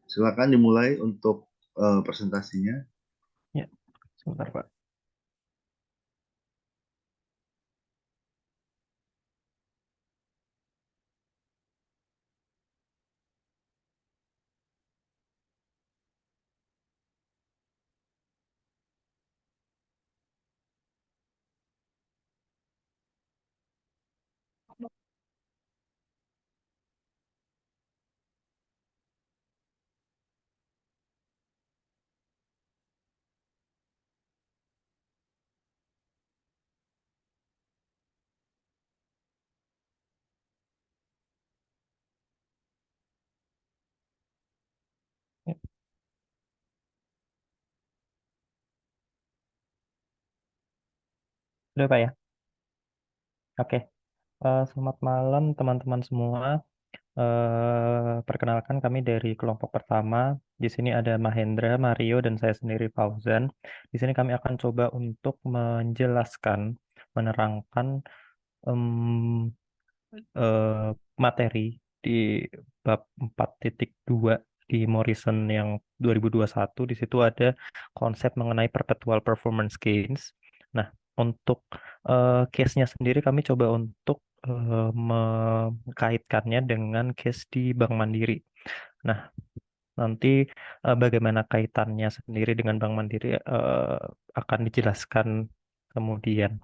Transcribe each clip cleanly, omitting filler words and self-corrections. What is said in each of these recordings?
Silakan dimulai untuk presentasinya. Ya, sebentar Pak. Ya, udah Pak ya. Oke. Selamat malam teman-teman semua. Perkenalkan kami dari kelompok pertama. Di sini ada Mahendra, Mario, dan saya sendiri Fauzan. Di sini kami akan coba untuk menjelaskan, menerangkan em, materi di bab 4.2 di Morrison yang 2021. Di situ ada konsep mengenai perpetual performance gains. Nah, untuk case-nya sendiri kami coba untuk mengkaitkannya dengan case di Bank Mandiri. Nah, nanti bagaimana kaitannya sendiri dengan Bank Mandiri akan dijelaskan kemudian.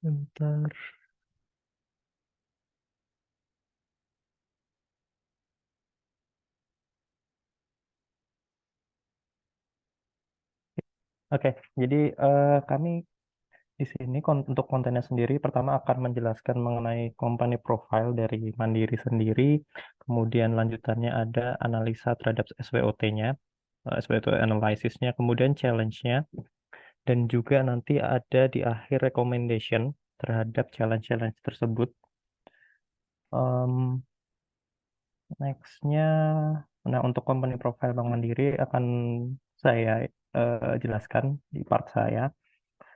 Bentar. Oke, jadi kami di sini untuk kontennya sendiri pertama akan menjelaskan mengenai company profile dari Mandiri sendiri, kemudian lanjutannya ada analisa terhadap SWOT-nya, SWOT analysisnya, kemudian challenge-nya, dan juga nanti ada di akhir recommendation terhadap challenge-challenge tersebut. Um, Next-nya, nah untuk company profile Bank Mandiri akan saya jelaskan di part saya.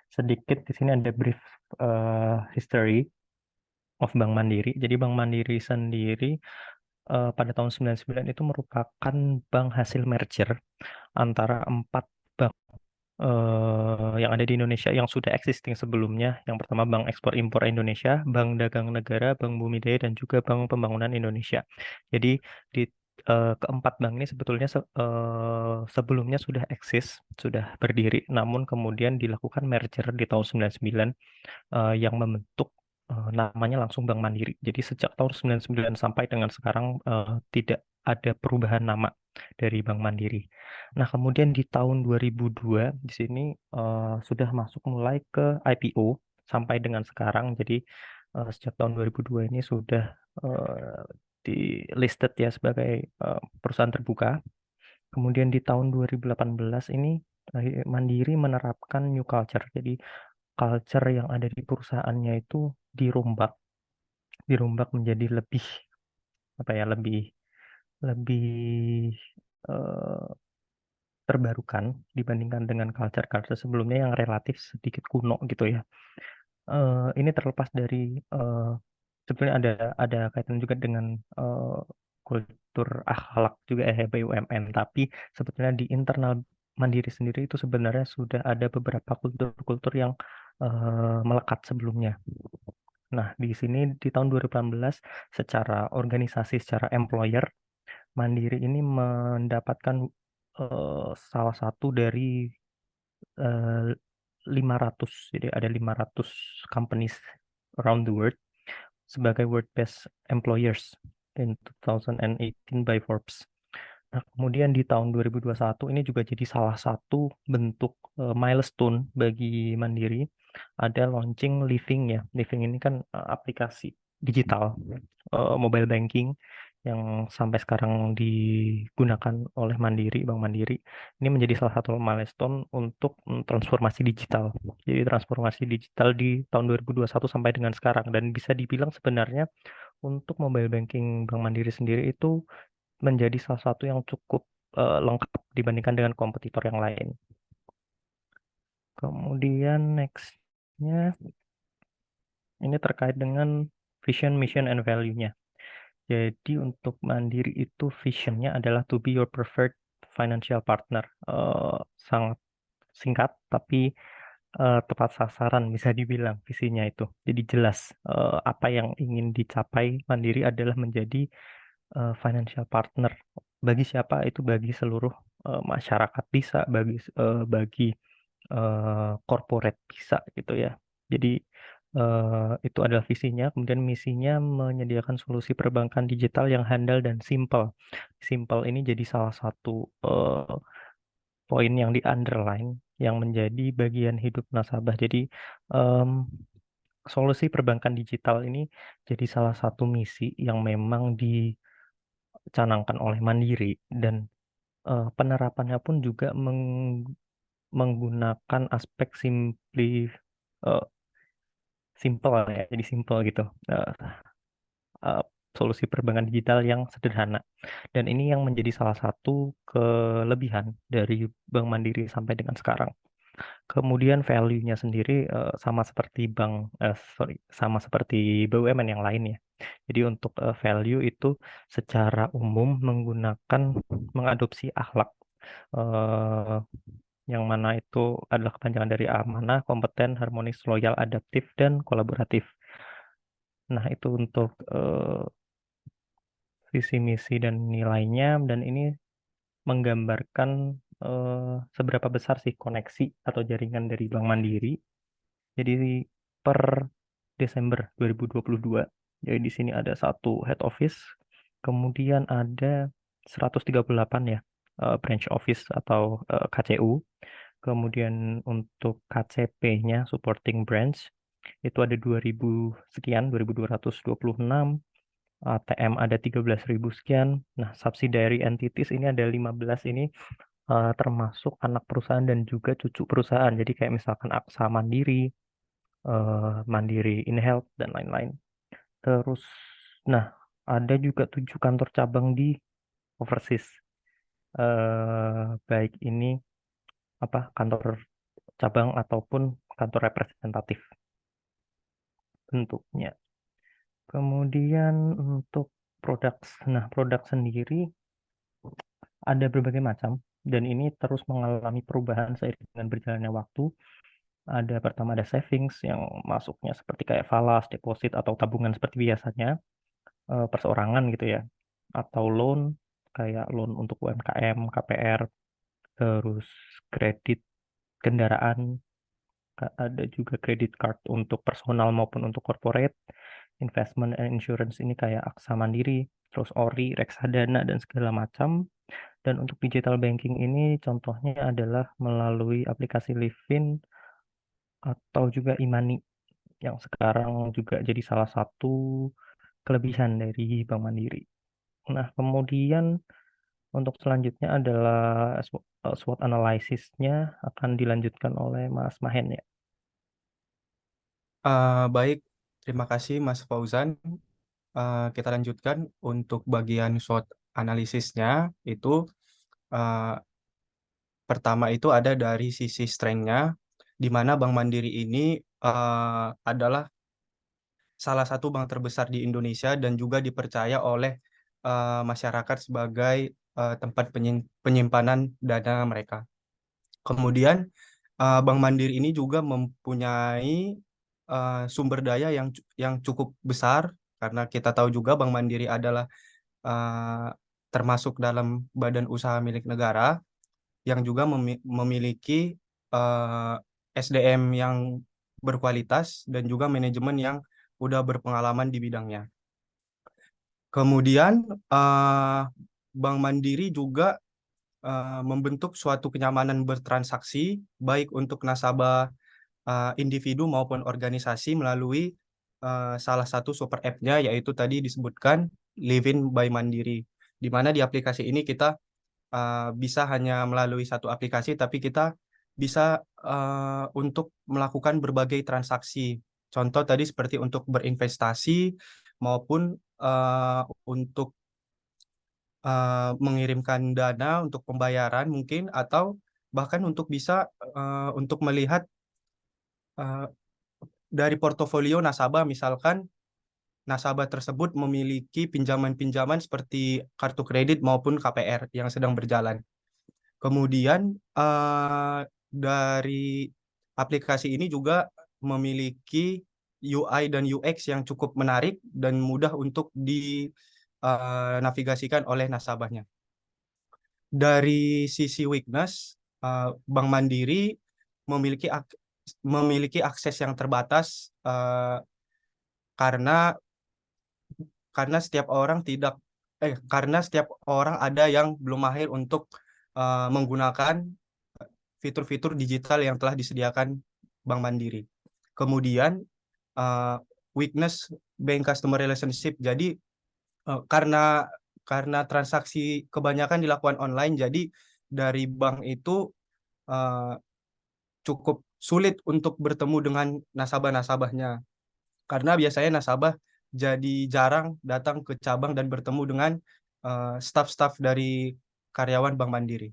Sedikit di sini ada brief history of Bank Mandiri. Jadi Bank Mandiri sendiri pada tahun 99 itu merupakan bank hasil merger antara 4 bank yang ada di Indonesia yang sudah existing sebelumnya. Yang pertama Bank Ekspor Impor Indonesia, Bank Dagang Negara, Bank Bumi Daya, dan juga Bank Pembangunan Indonesia. Jadi di keempat bank ini sebetulnya sebelumnya sudah eksis, sudah berdiri, namun kemudian dilakukan merger di tahun 99 yang membentuk namanya langsung Bank Mandiri. Jadi sejak tahun 99 sampai dengan sekarang tidak ada perubahan nama dari Bank Mandiri. Nah, kemudian di tahun 2002 di sini sudah masuk mulai ke IPO sampai dengan sekarang. Jadi sejak tahun 2002 ini sudah di listed ya sebagai perusahaan terbuka. Kemudian di tahun 2018 ini Mandiri menerapkan new culture. Jadi culture yang ada di perusahaannya itu dirombak, dirombak menjadi lebih apa ya, lebih lebih eh, terbarukan dibandingkan dengan culture-culture sebelumnya yang relatif sedikit kuno gitu ya. Ini terlepas dari eh, sebetulnya ada kaitan juga dengan eh, kultur akhlak juga ya BUMN, tapi sebetulnya di internal Mandiri sendiri itu sebenarnya sudah ada beberapa kultur-kultur yang melekat sebelumnya. Nah, di sini di tahun 2018 secara organisasi, secara employer, Mandiri ini mendapatkan salah satu dari eh, 500, jadi ada 500 companies around the world sebagai World Best Employers in 2018 by Forbes. Nah, kemudian di tahun 2021 ini juga jadi salah satu bentuk milestone bagi Mandiri ada launching Living ya. Living ini kan aplikasi digital mobile banking yang sampai sekarang digunakan oleh Mandiri, Bank Mandiri. Ini menjadi salah satu milestone untuk transformasi digital. Jadi transformasi digital di tahun 2021 sampai dengan sekarang dan bisa dibilang sebenarnya untuk mobile banking Bank Mandiri sendiri itu menjadi salah satu yang cukup lengkap dibandingkan dengan kompetitor yang lain. Kemudian nextnya, ini terkait dengan vision, mission, and value-nya. Jadi untuk Mandiri itu vision-nya adalah to be your preferred financial partner. Sangat singkat tapi tepat sasaran bisa dibilang visinya itu. Jadi jelas apa yang ingin dicapai Mandiri adalah menjadi financial partner. Bagi siapa? Itu bagi seluruh masyarakat bisa, bagi corporate bisa gitu ya. Jadi itu adalah visinya. Kemudian misinya menyediakan solusi perbankan digital yang handal dan simple. Simple ini jadi salah satu poin yang di underline yang menjadi bagian hidup nasabah. Jadi em, solusi perbankan digital ini jadi salah satu misi yang memang dicanangkan oleh Mandiri dan penerapannya pun juga menggunakan aspek eh, simple ya, jadi simple gitu. Eh, eh, Solusi perbankan digital yang sederhana. Dan ini yang menjadi salah satu kelebihan dari Bank Mandiri sampai dengan sekarang. Kemudian value-nya sendiri sama seperti sama seperti BUMN yang lain ya. Jadi untuk value itu secara umum mengadopsi akhlak eh, yang mana itu adalah kepanjangan dari amanah, kompeten, harmonis, loyal, adaptif, dan kolaboratif. Nah, itu untuk visi misi dan nilainya, dan ini menggambarkan seberapa besar sih koneksi atau jaringan dari Bank Mandiri. Jadi per Desember 2022, jadi di sini ada satu head office, kemudian ada 138 ya branch office atau KCU. Kemudian untuk KCP-nya supporting branch itu ada 2000 sekian, 2226. ATM ada 13.000 sekian. Nah, subsidiary entities ini ada 15 ini termasuk anak perusahaan dan juga cucu perusahaan. Jadi kayak misalkan Aksa Mandiri, Mandiri InHealth dan lain-lain. Terus, nah ada juga 7 kantor cabang di overseas. Baik ini apa kantor cabang ataupun kantor representatif bentuknya. Kemudian untuk produk, nah produk sendiri ada berbagai macam dan ini terus mengalami perubahan seiring dengan berjalannya waktu. Pertama ada savings yang masuknya seperti kayak falas, deposit atau tabungan seperti biasanya perseorangan gitu ya, atau loan kayak loan untuk UMKM, KPR, terus kredit kendaraan, ada juga kredit card untuk personal maupun untuk corporate, investment and insurance ini kayak Aksa Mandiri, terus Ori, Reksadana dan segala macam. Dan untuk digital banking ini contohnya adalah melalui aplikasi Livin atau juga e-money yang sekarang juga jadi salah satu kelebihan dari Bank Mandiri. Nah, kemudian untuk selanjutnya adalah SWOT analisisnya akan dilanjutkan oleh Mas Mahen ya. Baik, terima kasih Mas Fauzan. Kita lanjutkan untuk bagian SWOT analisisnya itu uh, pertama itu ada dari sisi strength-nya, di mana Bank Mandiri ini adalah salah satu bank terbesar di Indonesia dan juga dipercaya oleh masyarakat sebagai tempat penyimpanan dana mereka. Kemudian Bank Mandiri ini juga mempunyai sumber daya yang cukup besar karena kita tahu juga Bank Mandiri adalah uh, termasuk dalam badan usaha milik negara yang juga memiliki SDM yang berkualitas dan juga manajemen yang udah berpengalaman di bidangnya. Kemudian Bank Mandiri juga membentuk suatu kenyamanan bertransaksi baik untuk nasabah individu maupun organisasi melalui salah satu super app-nya yaitu tadi disebutkan Livin by Mandiri. Di mana di aplikasi ini kita bisa hanya melalui satu aplikasi tapi kita bisa untuk melakukan berbagai transaksi. Contoh tadi seperti untuk berinvestasi maupun untuk mengirimkan dana untuk pembayaran mungkin atau bahkan untuk bisa untuk melihat dari portofolio nasabah, misalkan nasabah tersebut memiliki pinjaman-pinjaman seperti kartu kredit maupun KPR yang sedang berjalan. Kemudian dari aplikasi ini juga memiliki UI dan UX yang cukup menarik dan mudah untuk dinavigasikan oleh nasabahnya. Dari sisi weakness, Bank Mandiri memiliki akses yang terbatas karena karena setiap orang ada yang belum mahir untuk menggunakan fitur-fitur digital yang telah disediakan Bank Mandiri. Kemudian weakness bank customer relationship. Jadi karena transaksi kebanyakan dilakukan online, jadi dari bank itu cukup sulit untuk bertemu dengan nasabah-nasabahnya. Karena biasanya nasabah jadi jarang datang ke cabang dan bertemu dengan staff-staff dari karyawan Bank Mandiri.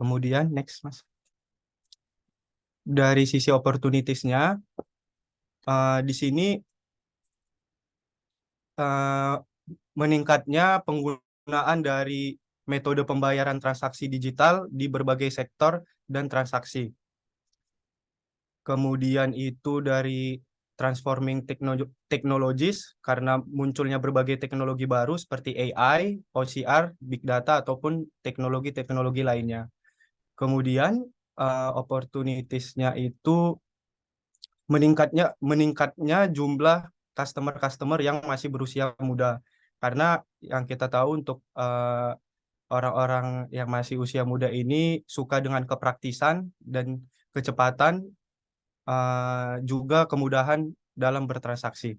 Kemudian next, Mas. Dari sisi opportunities-nya, di sini meningkatnya penggunaan dari metode pembayaran transaksi digital di berbagai sektor dan transaksi. Kemudian itu dari transforming technologies karena munculnya berbagai teknologi baru seperti AI, OCR, Big Data, ataupun teknologi-teknologi lainnya. Kemudian opportunities-nya itu meningkatnya jumlah customer yang masih berusia muda. Karena yang kita tahu untuk orang-orang yang masih usia muda ini suka dengan kepraktisan dan kecepatan, juga kemudahan dalam bertransaksi.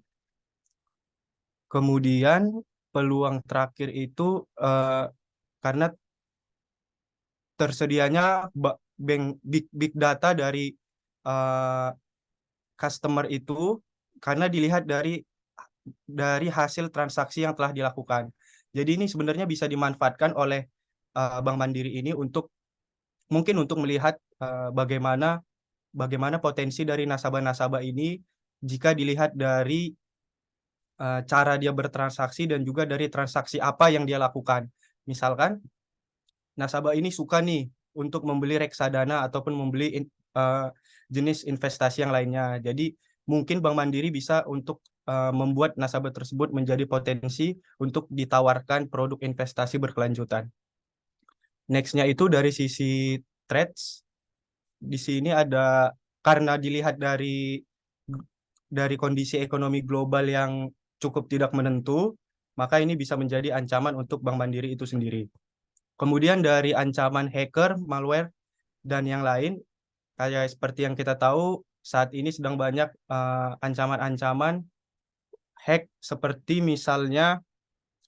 Kemudian peluang terakhir itu karena tersedianya big data dari customer itu, karena dilihat dari hasil transaksi yang telah dilakukan. Jadi ini sebenarnya bisa dimanfaatkan oleh Bank Mandiri ini mungkin untuk melihat bagaimana potensi dari nasabah-nasabah ini jika dilihat dari cara dia bertransaksi dan juga dari transaksi apa yang dia lakukan. Misalkan nasabah ini suka nih untuk membeli reksadana ataupun membeli jenis investasi yang lainnya. Jadi mungkin Bank Mandiri bisa untuk membuat nasabah tersebut menjadi potensi untuk ditawarkan produk investasi berkelanjutan. Next-nya itu dari sisi trades. Di sini ada, karena dilihat dari kondisi ekonomi global yang cukup tidak menentu, maka ini bisa menjadi ancaman untuk Bank Mandiri itu sendiri. Kemudian dari ancaman hacker, malware, dan yang lain, kayak seperti yang kita tahu, saat ini sedang banyak ancaman-ancaman hack, seperti misalnya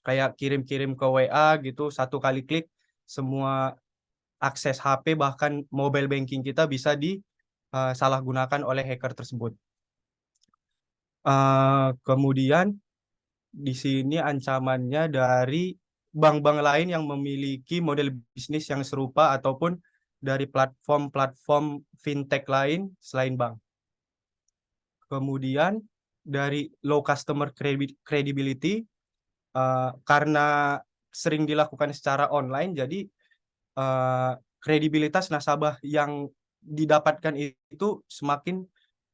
kayak kirim-kirim ke WA gitu, satu kali klik, semua akses HP, bahkan mobile banking kita bisa disalahgunakan oleh hacker tersebut. Kemudian di sini ancamannya dari bank-bank lain yang memiliki model bisnis yang serupa ataupun dari platform-platform fintech lain selain bank. Kemudian dari low customer credibility, karena sering dilakukan secara online, jadi kredibilitas nasabah yang didapatkan itu semakin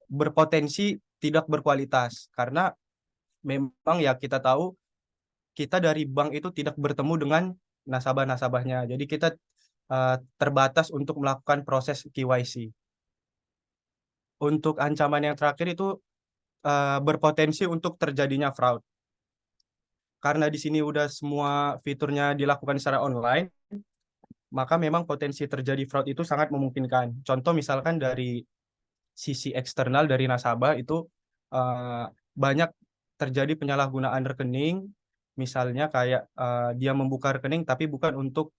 berpotensi tidak berkualitas, karena memang ya kita tahu kita dari bank itu tidak bertemu dengan nasabah-nasabahnya. Jadi kita terbatas untuk melakukan proses KYC. Untuk ancaman yang terakhir itu berpotensi untuk terjadinya fraud. Karena di sini udah semua fiturnya dilakukan secara online, maka memang potensi terjadi fraud itu sangat memungkinkan. Contoh misalkan dari sisi eksternal dari nasabah itu banyak terjadi penyalahgunaan rekening, misalnya kayak dia membuka rekening tapi bukan untuk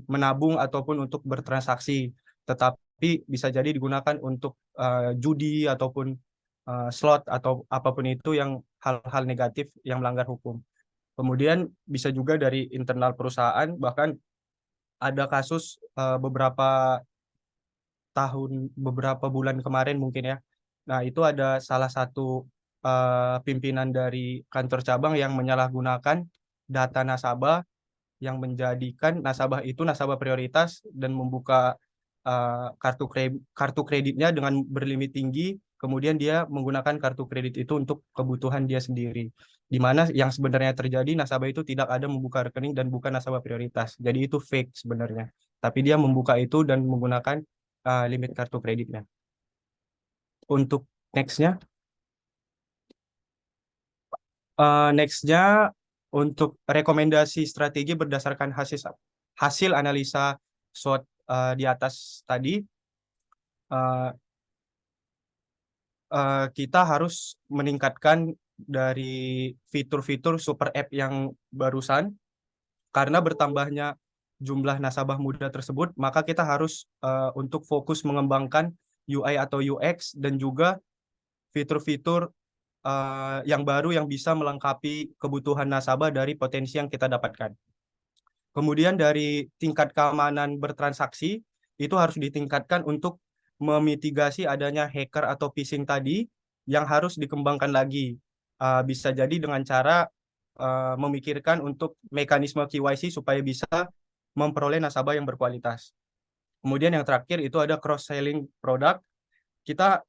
menabung ataupun untuk bertransaksi, tetapi bisa jadi digunakan untuk judi ataupun slot atau apapun itu yang hal-hal negatif yang melanggar hukum. Kemudian bisa juga dari internal perusahaan, bahkan ada kasus beberapa beberapa bulan kemarin mungkin ya. Nah, itu ada salah satu pimpinan dari kantor cabang yang menyalahgunakan data nasabah yang menjadikan nasabah itu nasabah prioritas dan membuka kartu kreditnya dengan berlimit tinggi, kemudian dia menggunakan kartu kredit itu untuk kebutuhan dia sendiri. Di mana yang sebenarnya terjadi nasabah itu tidak ada membuka rekening dan bukan nasabah prioritas. Jadi itu fake sebenarnya. Tapi dia membuka itu dan menggunakan limit kartu kreditnya. Untuk nextnya, untuk rekomendasi strategi berdasarkan hasil analisa SWOT di atas tadi, kita harus meningkatkan dari fitur-fitur super app yang barusan. Karena bertambahnya jumlah nasabah muda tersebut, maka kita harus untuk fokus mengembangkan UI atau UX dan juga fitur-fitur yang baru yang bisa melengkapi kebutuhan nasabah dari potensi yang kita dapatkan. Kemudian dari tingkat keamanan bertransaksi, itu harus ditingkatkan untuk memitigasi adanya hacker atau phishing tadi yang harus dikembangkan lagi. Bisa jadi dengan cara memikirkan untuk mekanisme KYC supaya bisa memperoleh nasabah yang berkualitas. Kemudian yang terakhir itu ada cross-selling produk. Kita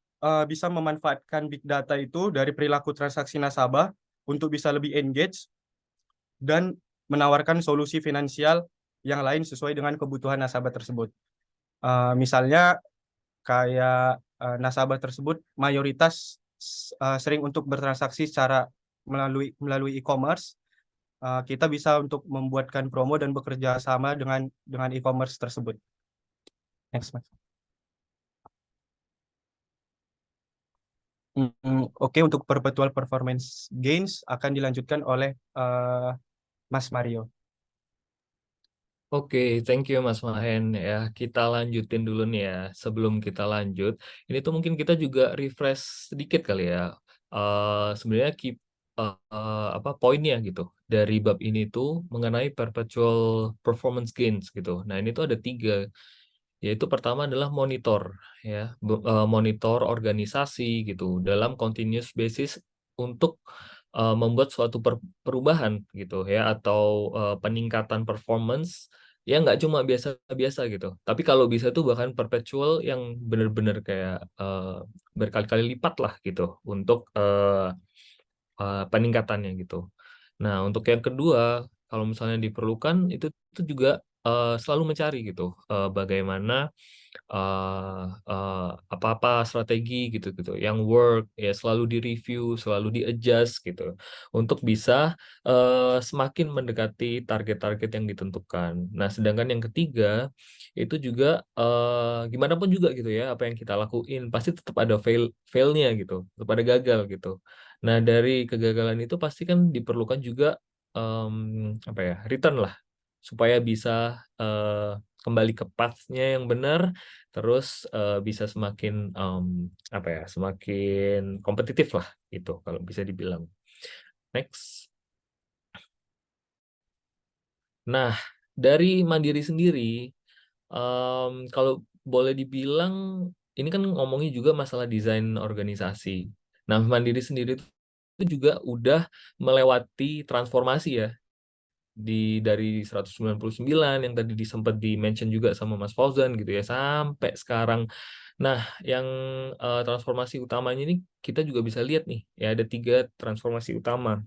bisa memanfaatkan big data itu dari perilaku transaksi nasabah untuk bisa lebih engage dan menawarkan solusi finansial yang lain sesuai dengan kebutuhan nasabah tersebut. Misalnya kayak nasabah tersebut mayoritas sering untuk bertransaksi secara melalui e-commerce. Kita bisa untuk membuatkan promo dan bekerja sama dengan e-commerce tersebut. Next, Mas. Oke, untuk perpetual performance gains akan dilanjutkan oleh Mas Mario. Oke, thank you Mas Mahen ya. Kita lanjutin dulu nih ya. Sebelum kita lanjut, ini tuh mungkin kita juga refresh sedikit kali ya. Sebenarnya poinnya gitu dari bab ini tuh mengenai perpetual performance gains gitu. Nah ini tuh ada 3, yaitu pertama adalah monitor ya, monitor organisasi gitu dalam continuous basis untuk membuat suatu perubahan gitu ya, atau peningkatan performance ya, nggak cuma biasa-biasa gitu, tapi kalau bisa tuh bahkan perpetual yang benar-benar kayak berkali-kali lipat lah gitu untuk peningkatannya gitu. Nah, untuk yang kedua, kalau misalnya diperlukan itu juga selalu mencari gitu bagaimana apa-apa strategi gitu yang work ya, selalu di-review, selalu di-adjust gitu untuk bisa semakin mendekati target-target yang ditentukan. Nah, sedangkan yang ketiga itu juga gimana pun juga gitu ya, apa yang kita lakuin pasti tetap ada fail-nya gitu, tetap ada gagal gitu. Nah, dari kegagalan itu pasti kan diperlukan juga return lah, supaya bisa kembali ke path-nya yang benar, terus bisa semakin semakin kompetitif lah itu kalau bisa dibilang. Next. Nah, dari Mandiri sendiri, kalau boleh dibilang ini kan ngomongnya juga masalah desain organisasi. Nah, Mandiri sendiri itu juga udah melewati transformasi ya, dari 199 yang tadi sempat di-mention juga sama Mas Fauzan gitu ya, sampai sekarang. Nah, yang transformasi utamanya ini kita juga bisa lihat nih, ya ada 3 transformasi utama.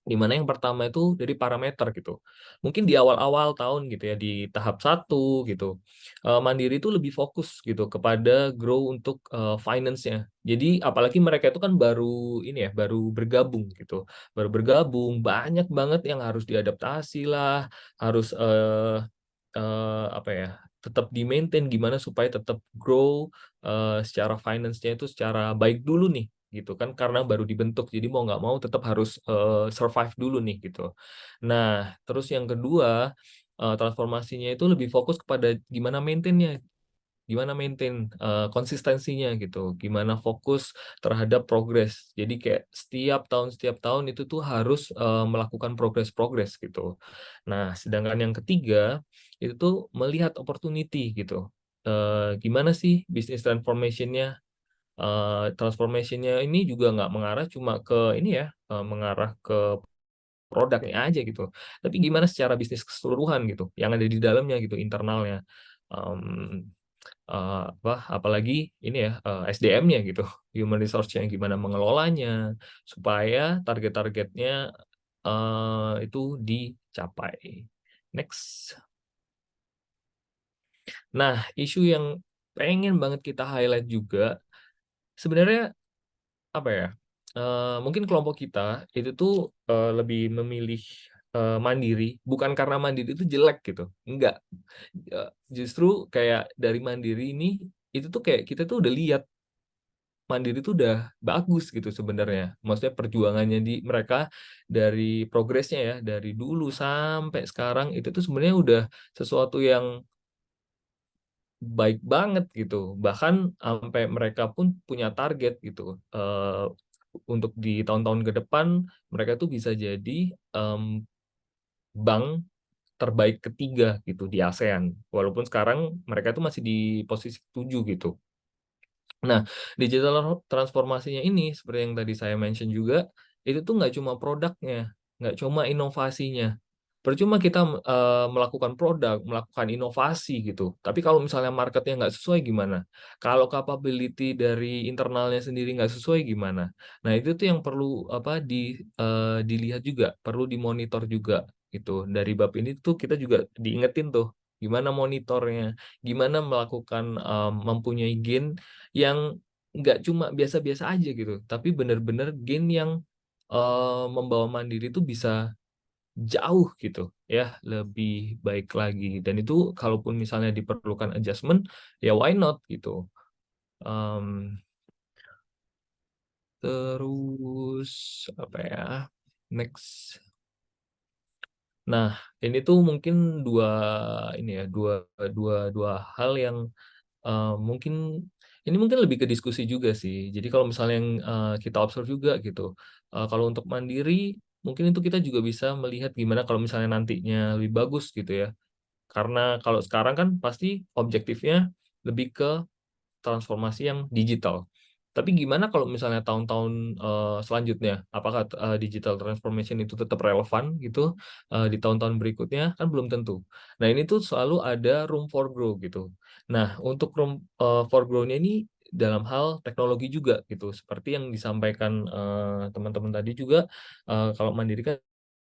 Di mana yang pertama itu dari parameter gitu. Mungkin di awal-awal tahun gitu ya, di tahap 1 gitu, Mandiri itu lebih fokus gitu kepada grow untuk finance-nya. Jadi apalagi mereka itu kan baru ini ya, baru bergabung gitu. Baru bergabung, banyak banget yang harus diadaptasi lah, harus tetap di-maintain gimana supaya tetap grow secara finance-nya itu secara baik dulu nih gitu kan, karena baru dibentuk, jadi mau nggak mau tetap harus survive dulu nih gitu. Nah, terus yang kedua, transformasinya itu lebih fokus kepada gimana maintain-nya, gimana maintain konsistensinya gitu, gimana fokus terhadap progres. Jadi kayak setiap tahun itu tuh harus melakukan progres gitu. Nah, sedangkan yang ketiga itu tuh melihat opportunity gitu. gimana sih bisnis transformation-nya. Transformation-nya ini juga nggak mengarah cuma ke ini ya, mengarah ke produknya aja gitu. Tapi gimana secara bisnis keseluruhan gitu, yang ada di dalamnya gitu, internalnya. Em, Apalagi ini ya, SDM-nya gitu, human resource-nya gimana mengelolanya, supaya target-targetnya itu dicapai. Next. Nah, isu yang pengen banget kita highlight juga, sebenarnya apa ya? Mungkin kelompok kita itu tuh lebih memilih mandiri, bukan karena mandiri itu jelek gitu, enggak. Justru kayak dari mandiri ini, itu tuh kayak kita tuh udah lihat mandiri itu udah bagus gitu sebenarnya. Maksudnya perjuangannya di mereka dari progresnya ya, dari dulu sampai sekarang itu tuh sebenarnya udah sesuatu yang baik banget gitu. Bahkan sampai mereka pun punya target gitu. Untuk di tahun-tahun ke depan mereka tuh bisa jadi bank terbaik ketiga gitu di ASEAN. Walaupun sekarang mereka tuh masih di posisi 7 gitu. Nah, digital transformasinya ini, seperti yang tadi saya mention juga, itu tuh nggak cuma produknya, nggak cuma inovasinya. Percuma kita melakukan produk, melakukan inovasi gitu. Tapi kalau misalnya marketnya nggak sesuai gimana? Kalau capability dari internalnya sendiri nggak sesuai gimana? Nah, itu tuh yang perlu dilihat juga, perlu dimonitor juga gitu. Dari bab ini tuh kita juga diingetin tuh, gimana monitornya, gimana melakukan mempunyai gain yang nggak cuma biasa-biasa aja gitu, tapi benar-benar gain yang membawa Mandiri itu bisa jauh gitu ya, lebih baik lagi. Dan itu kalaupun misalnya diperlukan adjustment, ya why not gitu. Terus apa ya? Next. Nah, ini tuh mungkin dua hal yang mungkin ini mungkin lebih ke diskusi juga sih. Jadi kalau misalnya yang kita observe juga gitu, kalau untuk mandiri mungkin itu kita juga bisa melihat gimana kalau misalnya nantinya lebih bagus gitu ya. Karena kalau sekarang kan pasti objektifnya lebih ke transformasi yang digital. Tapi gimana kalau misalnya tahun-tahun selanjutnya, apakah digital transformation itu tetap relevan gitu di tahun-tahun berikutnya? Kan belum tentu. Nah, ini tuh selalu ada room for grow gitu. Nah, untuk room for grow-nya ini dalam hal teknologi juga gitu. Seperti yang disampaikan teman-teman tadi juga, kalau Mandiri kan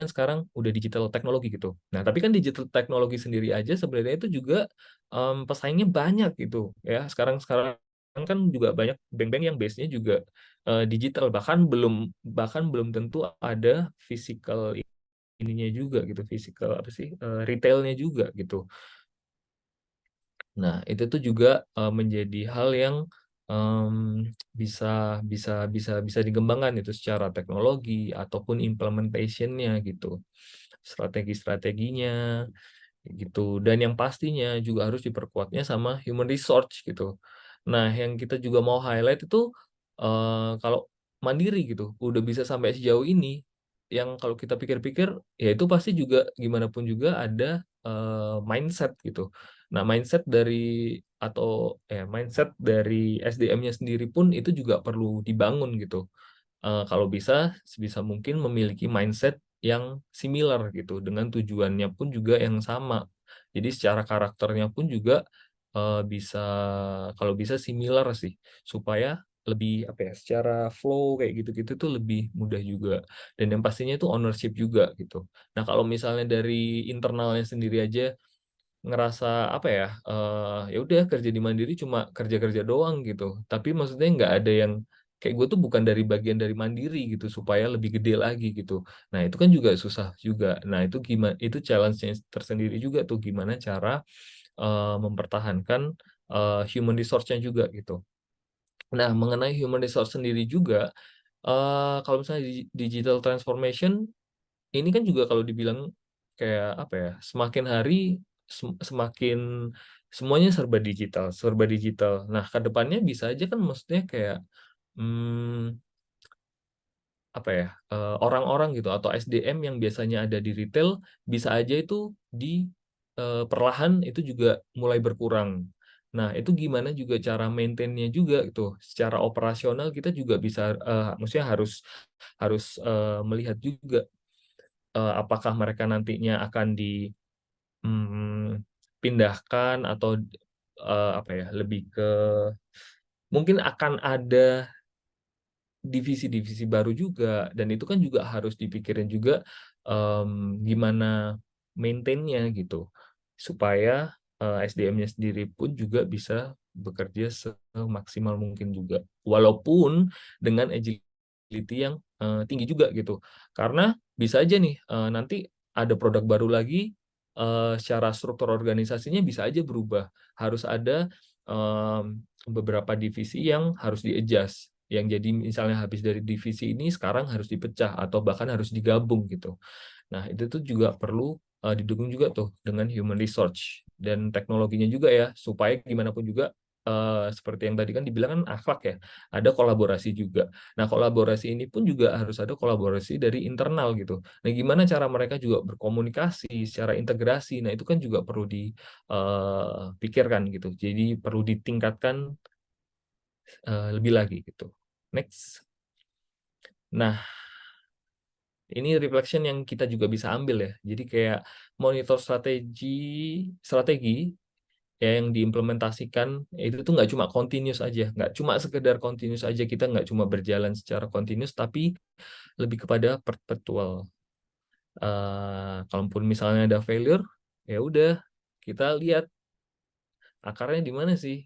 sekarang udah digital teknologi gitu. Nah, tapi kan digital teknologi sendiri aja sebenarnya itu juga pesaingnya banyak gitu ya. Sekarang kan juga banyak bank-bank yang base-nya juga digital, bahkan belum tentu ada physical ininya juga gitu, physical apa sih, retailnya juga gitu. Nah, itu tuh juga menjadi hal yang bisa bisa bisa bisa dikembangkan itu secara teknologi ataupun implementation-nya gitu, strategi-strateginya gitu. Dan yang pastinya juga harus diperkuatnya sama human resource gitu. Nah, yang kita juga mau highlight itu kalau Mandiri gitu udah bisa sampai sejauh ini, yang kalau kita pikir-pikir ya itu pasti juga gimana pun juga ada mindset gitu. Nah, mindset dari SDM-nya sendiri pun itu juga perlu dibangun gitu. Kalau bisa sebisa mungkin memiliki mindset yang similar gitu, dengan tujuannya pun juga yang sama. Jadi secara karakternya pun juga bisa, kalau bisa similar sih, supaya lebih apa ya, secara flow kayak gitu-gitu tuh lebih mudah juga. Dan yang pastinya itu ownership juga gitu. Nah, kalau misalnya dari internalnya sendiri aja ngerasa apa ya, ya udah kerja di Mandiri cuma kerja-kerja doang gitu. Tapi maksudnya nggak ada yang kayak gue tuh bukan dari bagian dari Mandiri gitu supaya lebih gede lagi gitu. Nah, itu kan juga susah juga. Nah, itu gimana, itu challenge-nya tersendiri juga tuh, gimana cara mempertahankan human resource-nya juga gitu. Nah, mengenai human resource sendiri juga, kalau misalnya digital transformation ini kan juga kalau dibilang kayak apa ya, semakin hari semakin semuanya serba digital, serba digital. Nah, ke depannya bisa aja kan, maksudnya kayak apa ya, orang-orang gitu atau SDM yang biasanya ada di retail bisa aja itu perlahan itu juga mulai berkurang. Nah, itu gimana juga cara maintain-nya juga gitu. Secara operasional kita juga bisa, maksudnya harus melihat juga apakah mereka nantinya akan dipindahkan atau apa ya, lebih ke mungkin akan ada divisi-divisi baru juga, dan itu kan juga harus dipikirin juga gimana maintain-nya gitu supaya SDM-nya sendiri pun juga bisa bekerja semaksimal mungkin juga, walaupun dengan agility yang tinggi juga gitu, karena bisa aja nih nanti ada produk baru lagi, secara struktur organisasinya bisa aja berubah, harus ada beberapa divisi yang harus di-adjust, yang jadi misalnya habis dari divisi ini sekarang harus dipecah atau bahkan harus digabung gitu. Nah, itu tuh juga perlu didukung juga tuh dengan human resource dan teknologinya juga ya, supaya gimana pun juga seperti yang tadi kan dibilang kan akhlak ya, ada kolaborasi juga. Nah, kolaborasi ini pun juga harus ada kolaborasi dari internal gitu. Nah, gimana cara mereka juga berkomunikasi secara integrasi. Nah, itu kan juga perlu dipikirkan gitu. Jadi perlu ditingkatkan lebih lagi gitu. Next. Nah, ini reflection yang kita juga bisa ambil ya. Jadi kayak monitor strategi ya yang diimplementasikan itu tuh nggak cuma continuous aja, nggak cuma sekedar continuous aja, kita nggak cuma berjalan secara continuous, tapi lebih kepada perpetual. Kalaupun misalnya ada failure, ya udah kita lihat akarnya di mana sih.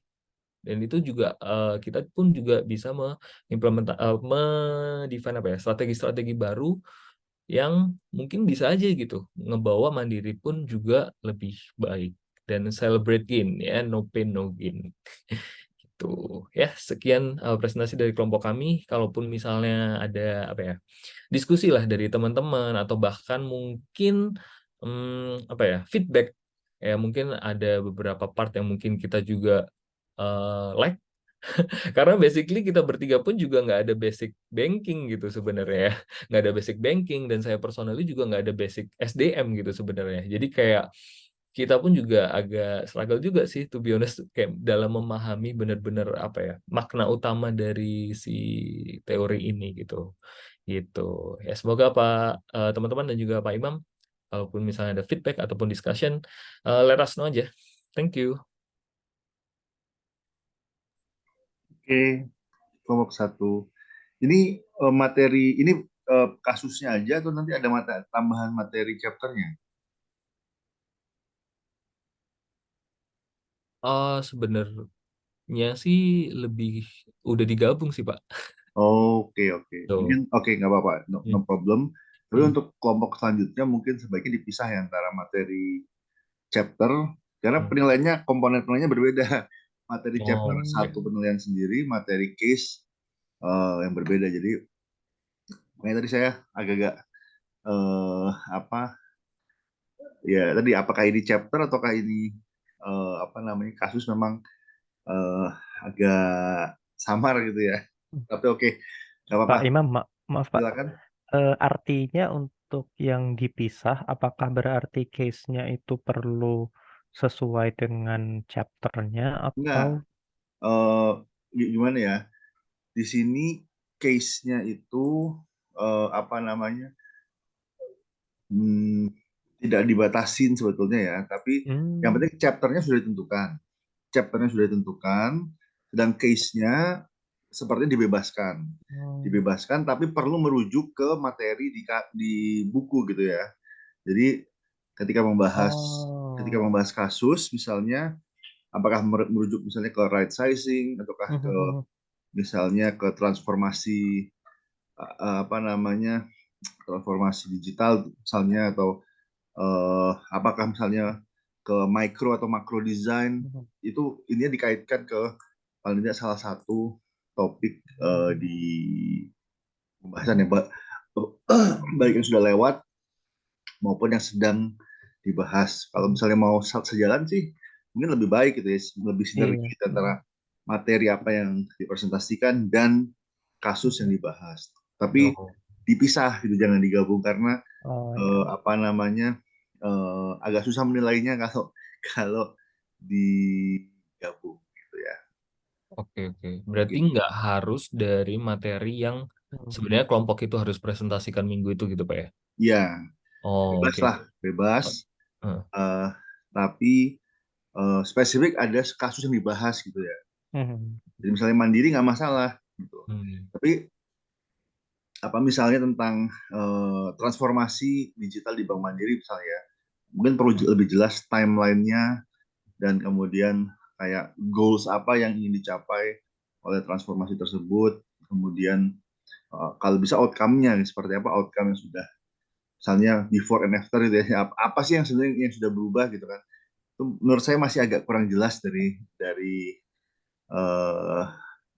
Dan itu juga kita pun juga bisa mendefine apa ya, strategi-strategi baru yang mungkin bisa aja gitu ngebawa Mandiri pun juga lebih baik, dan celebrate gain ya, no pain no gain. Gitu ya, sekian presentasi dari kelompok kami. Kalaupun misalnya ada apa ya, diskusi lah dari teman-teman atau bahkan mungkin apa ya, feedback ya, mungkin ada beberapa part yang mungkin kita juga like. Karena basically kita bertiga pun juga nggak ada basic banking gitu sebenarnya ya. Nggak ada basic banking, dan saya personally juga nggak ada basic SDM gitu sebenarnya. Jadi kayak kita pun juga agak struggle juga sih, to be honest, kayak dalam memahami benar-benar apa ya, makna utama dari si teori ini gitu. Gitu. Ya, semoga Pak teman-teman dan juga Pak Imam, kalaupun misalnya ada feedback ataupun discussion, let us know aja. Thank you. Oke, kelompok 1. Ini materi ini kasusnya aja atau nanti ada tambahan materi chapternya? Sebenarnya sih lebih udah digabung sih Pak. Oke, oke. Tuh. Mungkin oke, nggak apa-apa, no problem. Tapi Hmm. untuk kelompok selanjutnya mungkin sebaiknya dipisah ya antara materi chapter, karena penilaiannya, komponen penilaiannya berbeda. Materi chapter Oh, satu penilaian sendiri, materi case yang berbeda. Jadi makanya tadi saya agak-agak apa ya tadi, apakah ini chapter ataukah ini apa namanya, kasus memang agak samar gitu ya. Tapi oke, nggak apa-apa. Pak Imam, maaf Pak, Silakan. artinya untuk yang dipisah, apakah berarti case-nya itu perlu sesuai dengan chapter-nya Enggak. atau Gimana ya? Di sini case-nya itu apa namanya? Tidak dibatasin sebetulnya ya, tapi yang penting chapter-nya sudah ditentukan. Chapter-nya sudah ditentukan, sedang case-nya sepertinya dibebaskan. Dibebaskan, tapi perlu merujuk ke materi di buku gitu ya. Jadi ketika membahas kasus misalnya, apakah merujuk misalnya ke right sizing ataukah ke misalnya ke transformasi apa namanya, transformasi digital misalnya, atau apakah misalnya ke micro atau makro design, itu ini dikaitkan ke paling tidak salah satu topik di pembahasan yang baik yang sudah lewat maupun yang sedang dibahas. Kalau misalnya mau sejalan sih mungkin lebih baik gitu ya, lebih sinergi antara materi apa yang dipresentasikan dan kasus yang dibahas. Tapi dipisah gitu, jangan digabung, karena apa namanya, agak susah menilainya kalau di gabung gitu ya. Oke, berarti Gitu. nggak harus dari materi yang sebenarnya kelompok itu harus presentasikan minggu itu gitu Pak ya? Ya, Oh, bebas oke. lah, bebas. Heeh. Tapi spesifik ada kasus yang dibahas gitu ya. Hmm. Jadi misalnya mandiri nggak masalah gitu. Hmm. Tapi apa misalnya tentang transformasi digital di Bank Mandiri misalnya, mungkin perlu lebih jelas timelinenya dan kemudian kayak goals apa yang ingin dicapai oleh transformasi tersebut. Kemudian kalau bisa outcome-nya seperti apa outcome yang sudah misalnya before and after gitu ya. Apa sih yang sebenarnya yang sudah berubah gitu kan. Itu menurut saya masih agak kurang jelas dari uh,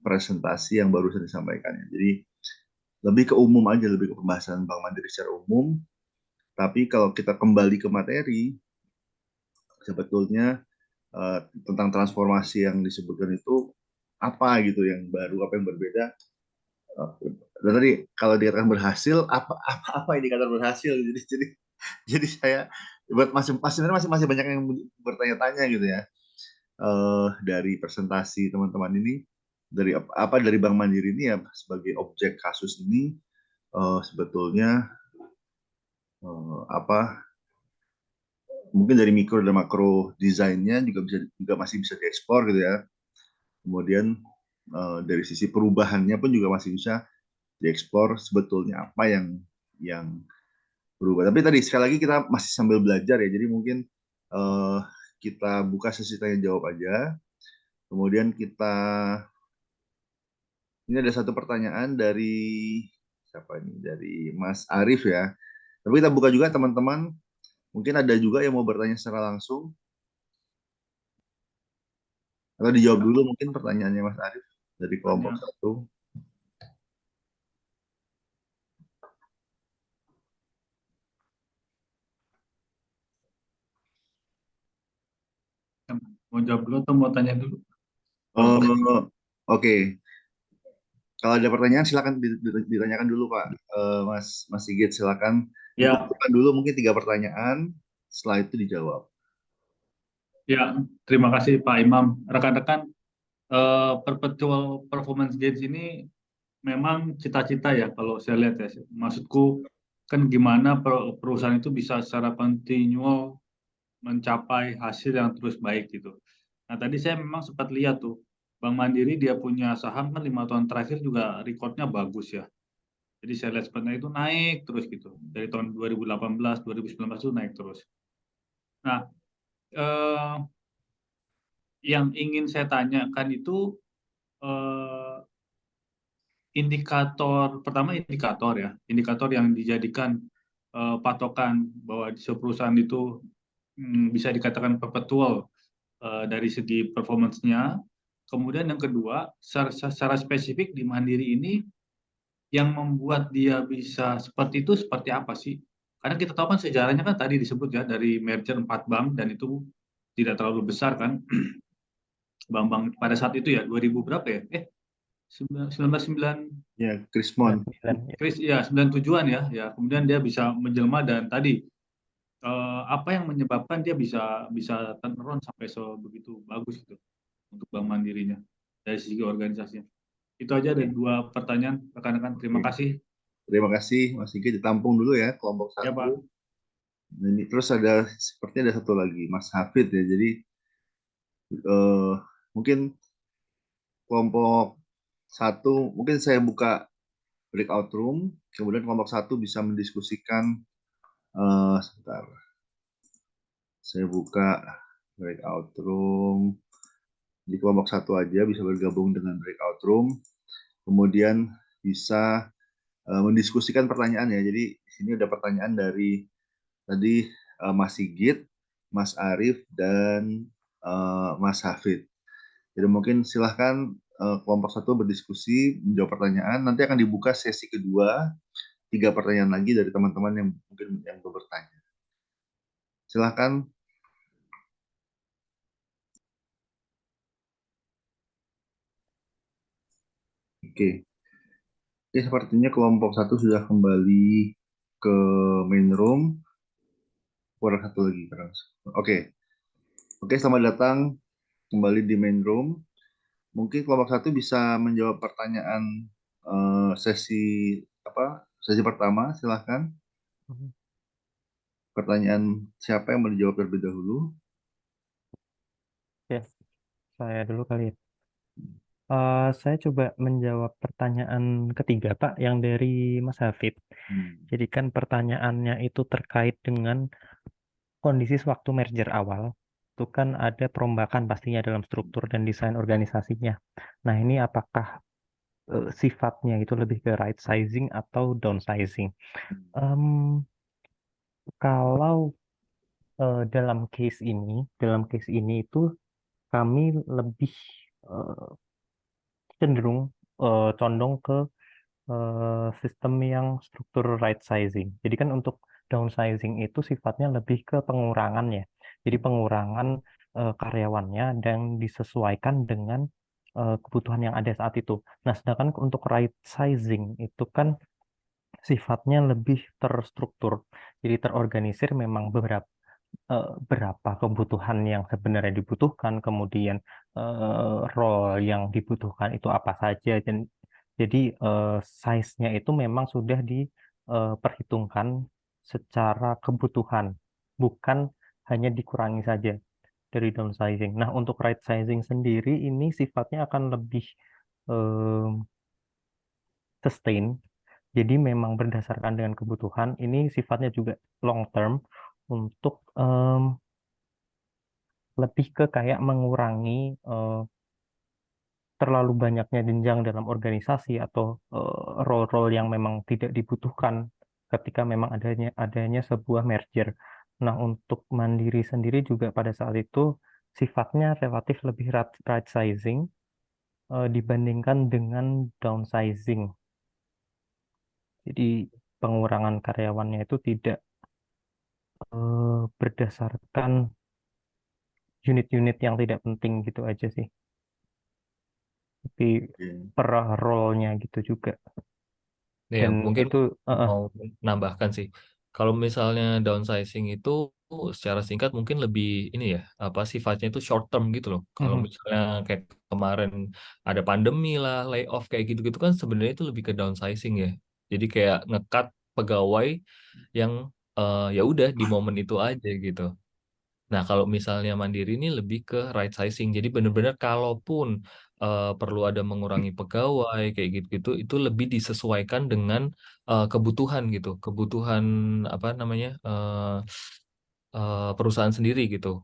presentasi yang barusan disampaikan. Jadi lebih ke umum aja, lebih ke pembahasan Bank Mandiri secara umum. Tapi kalau kita kembali ke materi, sebetulnya tentang transformasi yang disebutkan itu apa gitu yang baru, apa yang berbeda. Dan tadi kalau dikatakan berhasil, apa indikator berhasil? Jadi saya buat masih banyak yang bertanya-tanya gitu ya. Dari presentasi teman-teman ini, dari Bank Mandiri ini ya sebagai objek kasus ini sebetulnya apa mungkin dari mikro dan makro desainnya juga masih bisa diekspor gitu ya. Kemudian dari sisi perubahannya pun juga masih bisa diekspor sebetulnya apa yang berubah. Tapi tadi sekali lagi kita masih sambil belajar ya. Jadi mungkin kita buka sesi tanya jawab aja. Kemudian ini ada satu pertanyaan dari siapa ini? Dari Mas Arif ya. Tapi kita buka juga teman-teman. Mungkin ada juga yang mau bertanya secara langsung. Atau dijawab dulu mungkin pertanyaannya Mas Arif dari kelompok satu. Mau jawab dulu atau mau tanya dulu? Oke. Kalau ada pertanyaan silakan ditanyakan dulu Pak. Mas Sigit silakan Ya, dikumpulkan dulu mungkin 3 pertanyaan, setelah itu dijawab. ya, terima kasih Pak Imam. Rekan-rekan, perpetual performance gains ini memang cita-cita ya kalau saya lihat ya. Maksudku kan gimana perusahaan itu bisa secara continual mencapai hasil yang terus baik gitu. Nah tadi saya memang sempat lihat tuh, Bank Mandiri dia punya saham kan 5 tahun terakhir juga rekornya bagus ya. Jadi saya lihat sebenarnya itu naik terus gitu. Dari tahun 2018, 2019 itu naik terus. Nah, eh, yang ingin saya tanyakan itu eh, indikator pertama indikator yang dijadikan patokan bahwa di sebuah perusahaan itu bisa dikatakan perpetual dari segi performance-nya. Kemudian yang kedua, secara spesifik di Mandiri ini yang membuat dia bisa seperti itu seperti apa sih? Karena kita tahu kan sejarahnya kan tadi disebut ya dari merger 4 bank dan itu tidak terlalu besar kan bank-bank pada saat itu ya 2000 berapa ya? 1999 Ya, Krismon. Chris ya 97-an ya. Ya, kemudian dia bisa menjelma dan tadi apa yang menyebabkan dia bisa bisa turnaround sampai sebegitu bagus itu untuk Bank Mandirinya dari segi organisasinya. Itu aja ada 2 pertanyaan rekan-rekan. Terima kasih. Terima kasih Mas Sigit, ditampung dulu ya kelompok Ya, Pak. 1. Ini terus sepertinya ada satu lagi Mas Hafid ya. Jadi mungkin kelompok 1 mungkin saya buka breakout room, kemudian kelompok 1 bisa mendiskusikan sebentar. Saya buka breakout room di kelompok 1 aja, bisa bergabung dengan breakout room, kemudian bisa mendiskusikan pertanyaan ya. Jadi di sini ada pertanyaan dari tadi Mas Sigit, Mas Arif, dan Mas Hafid. Jadi mungkin silahkan kelompok 1 berdiskusi, menjawab pertanyaan. Nanti akan dibuka sesi kedua, 3 pertanyaan lagi dari teman-teman yang mungkin yang bertanya. Silahkan. Oke. Oke, sepertinya kelompok 1 sudah kembali ke main room. Kurang satu lagi. Oke. Oke, selamat datang kembali di main room. Mungkin kelompok 1 bisa menjawab pertanyaan sesi pertama, silahkan. Pertanyaan siapa yang mau dijawab terlebih dahulu? Ya, saya dulu kali ya. Saya coba menjawab pertanyaan ketiga, Pak, yang dari Mas Hafid. Jadi kan pertanyaannya itu terkait dengan kondisi sewaktu merger awal. Itu kan ada perombakan pastinya dalam struktur dan desain organisasinya. Nah, ini apakah sifatnya itu lebih ke right sizing atau downsizing? Kalau dalam case ini itu kami lebih cenderung condong ke sistem yang struktur right sizing. Jadi kan untuk downsizing itu sifatnya lebih ke pengurangan ya. Jadi pengurangan karyawannya dan disesuaikan dengan kebutuhan yang ada saat itu. Nah, sedangkan untuk right sizing itu kan sifatnya lebih terstruktur. Jadi terorganisir memang berapa kebutuhan yang sebenarnya dibutuhkan, kemudian role yang dibutuhkan itu apa saja, dan jadi size-nya itu memang sudah diperhitungkan secara kebutuhan, bukan hanya dikurangi saja dari downsizing. Nah, untuk right sizing sendiri ini sifatnya akan lebih sustain. Jadi memang berdasarkan dengan kebutuhan, ini sifatnya juga long term untuk lebih ke kayak mengurangi terlalu banyaknya jenjang dalam organisasi atau role-role yang memang tidak dibutuhkan ketika memang adanya sebuah merger. Nah, untuk Mandiri sendiri juga pada saat itu sifatnya relatif lebih right sizing dibandingkan dengan downsizing. Jadi pengurangan karyawannya itu tidak berdasarkan unit-unit yang tidak penting gitu aja sih. Tapi per role-nya gitu juga. Ya, Dan mungkin itu mau nambahkan sih. Kalau misalnya downsizing itu secara singkat mungkin lebih ini ya, apa sifatnya itu short term gitu loh. Kalau misalnya kayak kemarin ada pandemi lah, layoff kayak gitu-gitu kan sebenarnya itu lebih ke downsizing ya. Jadi kayak ngekat pegawai yang ya udah di momen itu aja gitu. Nah, kalau misalnya Mandiri ini lebih ke right sizing. Jadi benar-benar kalaupun perlu ada mengurangi pegawai kayak gitu-gitu, itu lebih disesuaikan dengan kebutuhan gitu, kebutuhan apa namanya perusahaan sendiri gitu.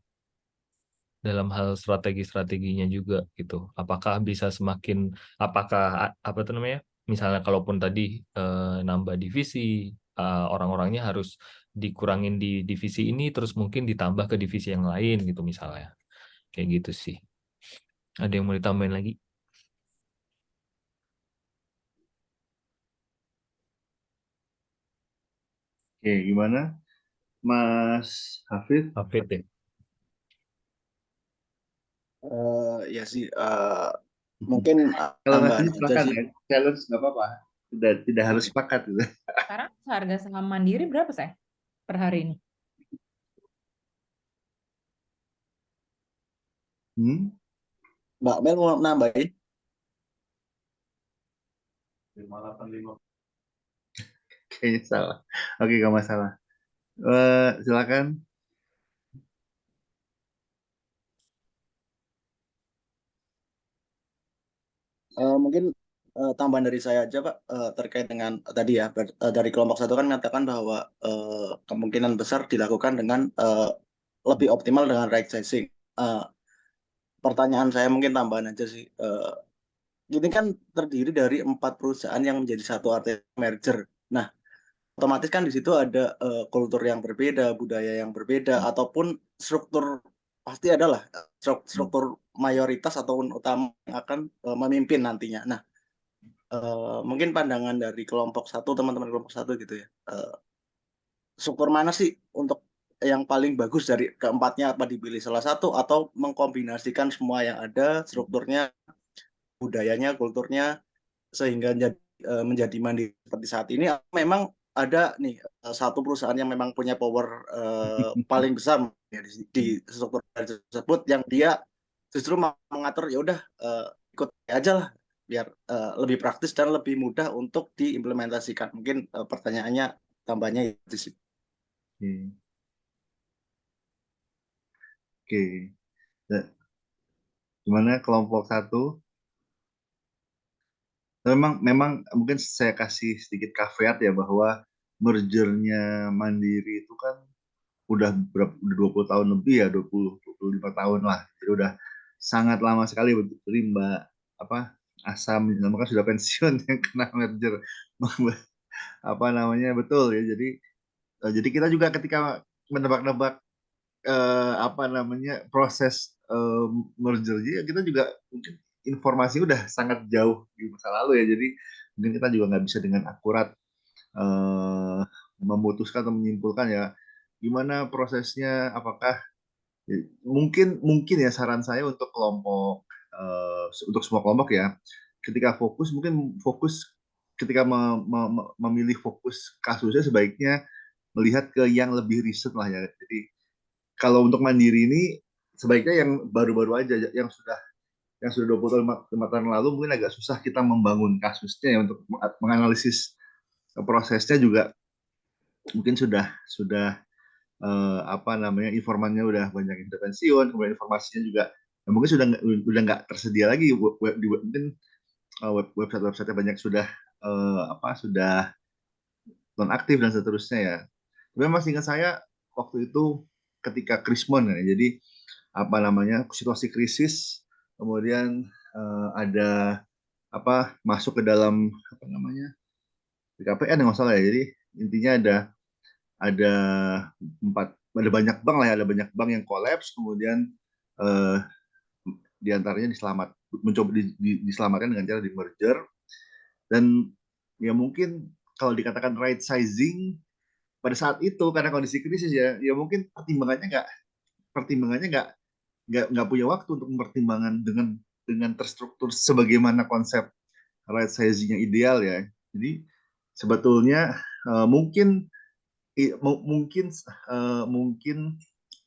Dalam hal strategi-strateginya juga gitu. Apakah apa itu namanya? Misalnya kalaupun tadi nambah divisi, orang-orangnya harus dikurangin di divisi ini, terus mungkin ditambah ke divisi yang lain gitu misalnya. Kayak gitu sih. Ada yang mau ditambahin lagi? Oke, gimana Mas Hafid? Hafid deh. Ya sih, mungkin Kalau nggak tambahan setuju aja silakan sih. ya, challenge nggak apa-apa. Tidak harus sepakat gitu. Sekarang harga saham Mandiri berapa saya per hari ini? Mbak Mel mau nambahin? 585. Kayaknya salah. Oke, nggak masalah. Silakan. Mungkin tambahan dari saya aja Pak, terkait dengan tadi ya, dari kelompok 1 kan mengatakan bahwa kemungkinan besar dilakukan dengan lebih optimal dengan right sizing. Pertanyaan saya mungkin tambahan aja sih, ini kan terdiri dari 4 perusahaan yang menjadi satu artinya merger. Nah, otomatis kan di situ ada kultur yang berbeda, budaya yang berbeda, ataupun struktur, pasti adalah struktur mayoritas ataupun utama yang akan memimpin nantinya. Nah, mungkin pandangan dari kelompok 1, teman-teman kelompok 1 gitu ya, struktur mana sih untuk yang paling bagus dari keempatnya, apa dipilih salah satu atau mengkombinasikan semua yang ada, strukturnya, budayanya, kulturnya, sehingga menjadi mandiri seperti saat ini. Memang ada nih satu perusahaan yang memang punya power paling besar ya, di struktur tersebut, yang dia justru mengatur ya udah ikut aja lah biar lebih praktis dan lebih mudah untuk diimplementasikan. Mungkin pertanyaannya tambahnya di situ. Oke. Gimana kelompok 1? Memang mungkin saya kasih sedikit caveat ya, bahwa mergernya Mandiri itu kan udah 20 tahun lebih ya, 25 tahun lah. Jadi udah sangat lama sekali. Jadi Mbak Asam kan sudah pensiun yang kena merger. Apa namanya, betul ya. Jadi kita juga ketika menebak-nebak proses mergernya, kita juga mungkin informasi udah sangat jauh di masa lalu ya. Jadi mungkin kita juga nggak bisa dengan akurat memutuskan atau menyimpulkan ya gimana prosesnya. Apakah mungkin ya, saran saya untuk kelompok untuk semua kelompok ya, ketika ketika memilih fokus kasusnya, sebaiknya melihat ke yang lebih riset lah ya. Jadi kalau untuk Mandiri ini sebaiknya yang baru-baru aja, yang sudah 25 tahun lalu mungkin agak susah kita membangun kasusnya ya, untuk menganalisis prosesnya juga mungkin sudah informannya udah banyak yang pensiun, kemudian informasinya juga mungkin udah nggak tersedia lagi mungkin website-website banyak sudah sudah nonaktif dan seterusnya ya. Tapi masih ingat saya waktu itu ketika Krismon ya, jadi situasi krisis, kemudian ada masuk ke dalam BKPN nggak salah ya. Jadi intinya ada banyak bank lah ya, ada banyak bank yang kolaps, kemudian diantaranya mencoba diselamatkan dengan cara di merger. Dan ya mungkin kalau dikatakan right sizing pada saat itu karena kondisi krisis ya mungkin pertimbangannya nggak punya waktu untuk mempertimbangkan dengan terstruktur sebagaimana konsep right sizing yang ideal ya. Jadi sebetulnya mungkin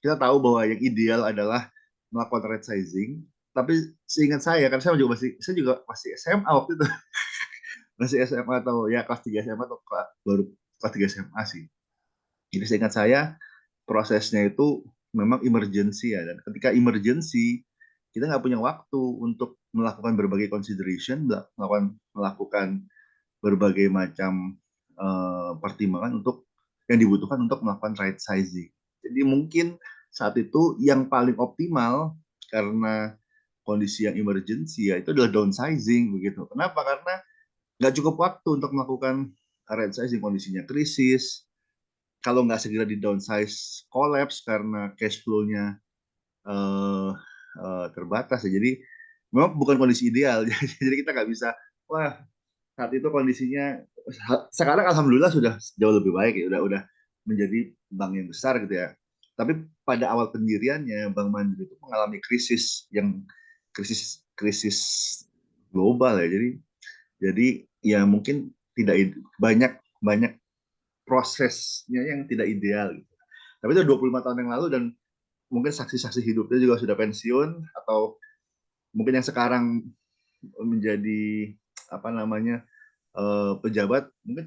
kita tahu bahwa yang ideal adalah melakukan right sizing, tapi seingat saya, kan saya juga masih SMA waktu itu. Masih SMA atau ya kelas 3 SMA atau baru kelas 3 SMA sih. Jadi seingat saya prosesnya itu memang emergency ya, dan ketika emergency kita nggak punya waktu untuk melakukan berbagai consideration, melakukan berbagai macam pertimbangan yang dibutuhkan untuk melakukan right sizing. Jadi mungkin saat itu yang paling optimal karena kondisi yang emergency ya itu adalah downsizing begitu. Kenapa? Karena nggak cukup waktu untuk melakukan right sizing, kondisinya krisis. Kalau nggak segera di downsize, collapse karena cash flow-nya terbatas ya. Jadi memang bukan kondisi ideal. Jadi kita nggak bisa, wah saat itu kondisinya, sekarang alhamdulillah sudah jauh lebih baik ya, udah menjadi bank yang besar gitu ya. Tapi pada awal pendiriannya Bank Mandiri itu mengalami krisis global ya. Jadi ya mungkin tidak banyak prosesnya yang tidak ideal gitu. Tapi itu 25 tahun yang lalu, dan mungkin saksi-saksi hidupnya juga sudah pensiun, atau mungkin yang sekarang menjadi pejabat mungkin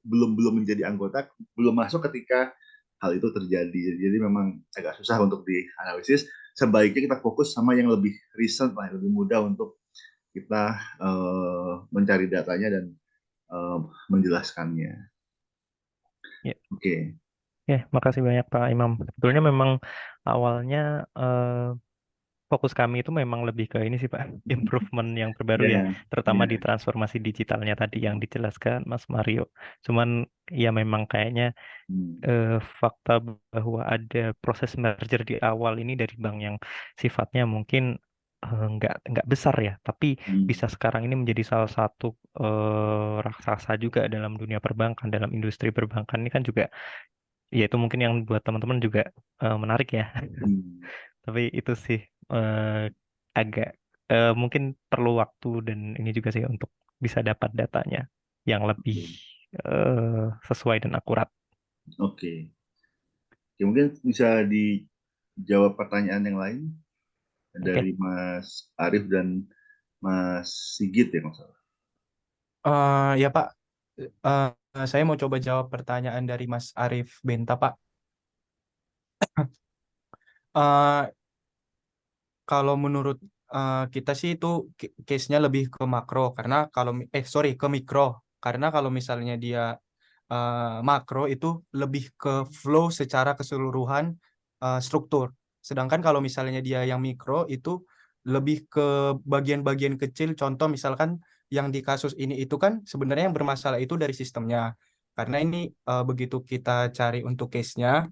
belum menjadi anggota, belum masuk ketika hal itu terjadi. Jadi memang agak susah untuk dianalisis. Sebaiknya kita fokus sama yang lebih recent lah, lebih mudah untuk kita mencari datanya dan menjelaskannya. Ya. Oke. Ya, makasih banyak Pak Imam. Sebetulnya memang awalnya fokus kami itu memang lebih ke ini sih Pak, improvement yang terbaru ya, terutama di transformasi digitalnya tadi yang dijelaskan Mas Mario. Cuman ya memang kayaknya fakta bahwa ada proses merger di awal ini dari bank yang sifatnya mungkin nggak besar ya, tapi bisa sekarang ini menjadi salah satu raksasa juga dalam dunia perbankan, dalam industri perbankan ini kan juga, ya itu mungkin yang buat teman-teman juga menarik ya. Tapi itu sih agak mungkin perlu waktu dan ini juga sih untuk bisa dapat datanya yang lebih sesuai dan akurat. Oke. Mungkin bisa dijawab pertanyaan yang lain. dari Mas Arief dan Mas Sigit ya masalah. Ya Pak, saya mau coba jawab pertanyaan dari Mas Arief Benta Pak. Eh, Kalau menurut kita sih itu case-nya lebih ke makro karena kalau ke mikro karena kalau misalnya dia makro itu lebih ke flow secara keseluruhan struktur. Sedangkan kalau misalnya dia yang mikro itu lebih ke bagian-bagian kecil. Contoh misalkan yang di kasus ini itu kan sebenarnya yang bermasalah itu dari sistemnya. Karena ini begitu kita cari untuk case-nya,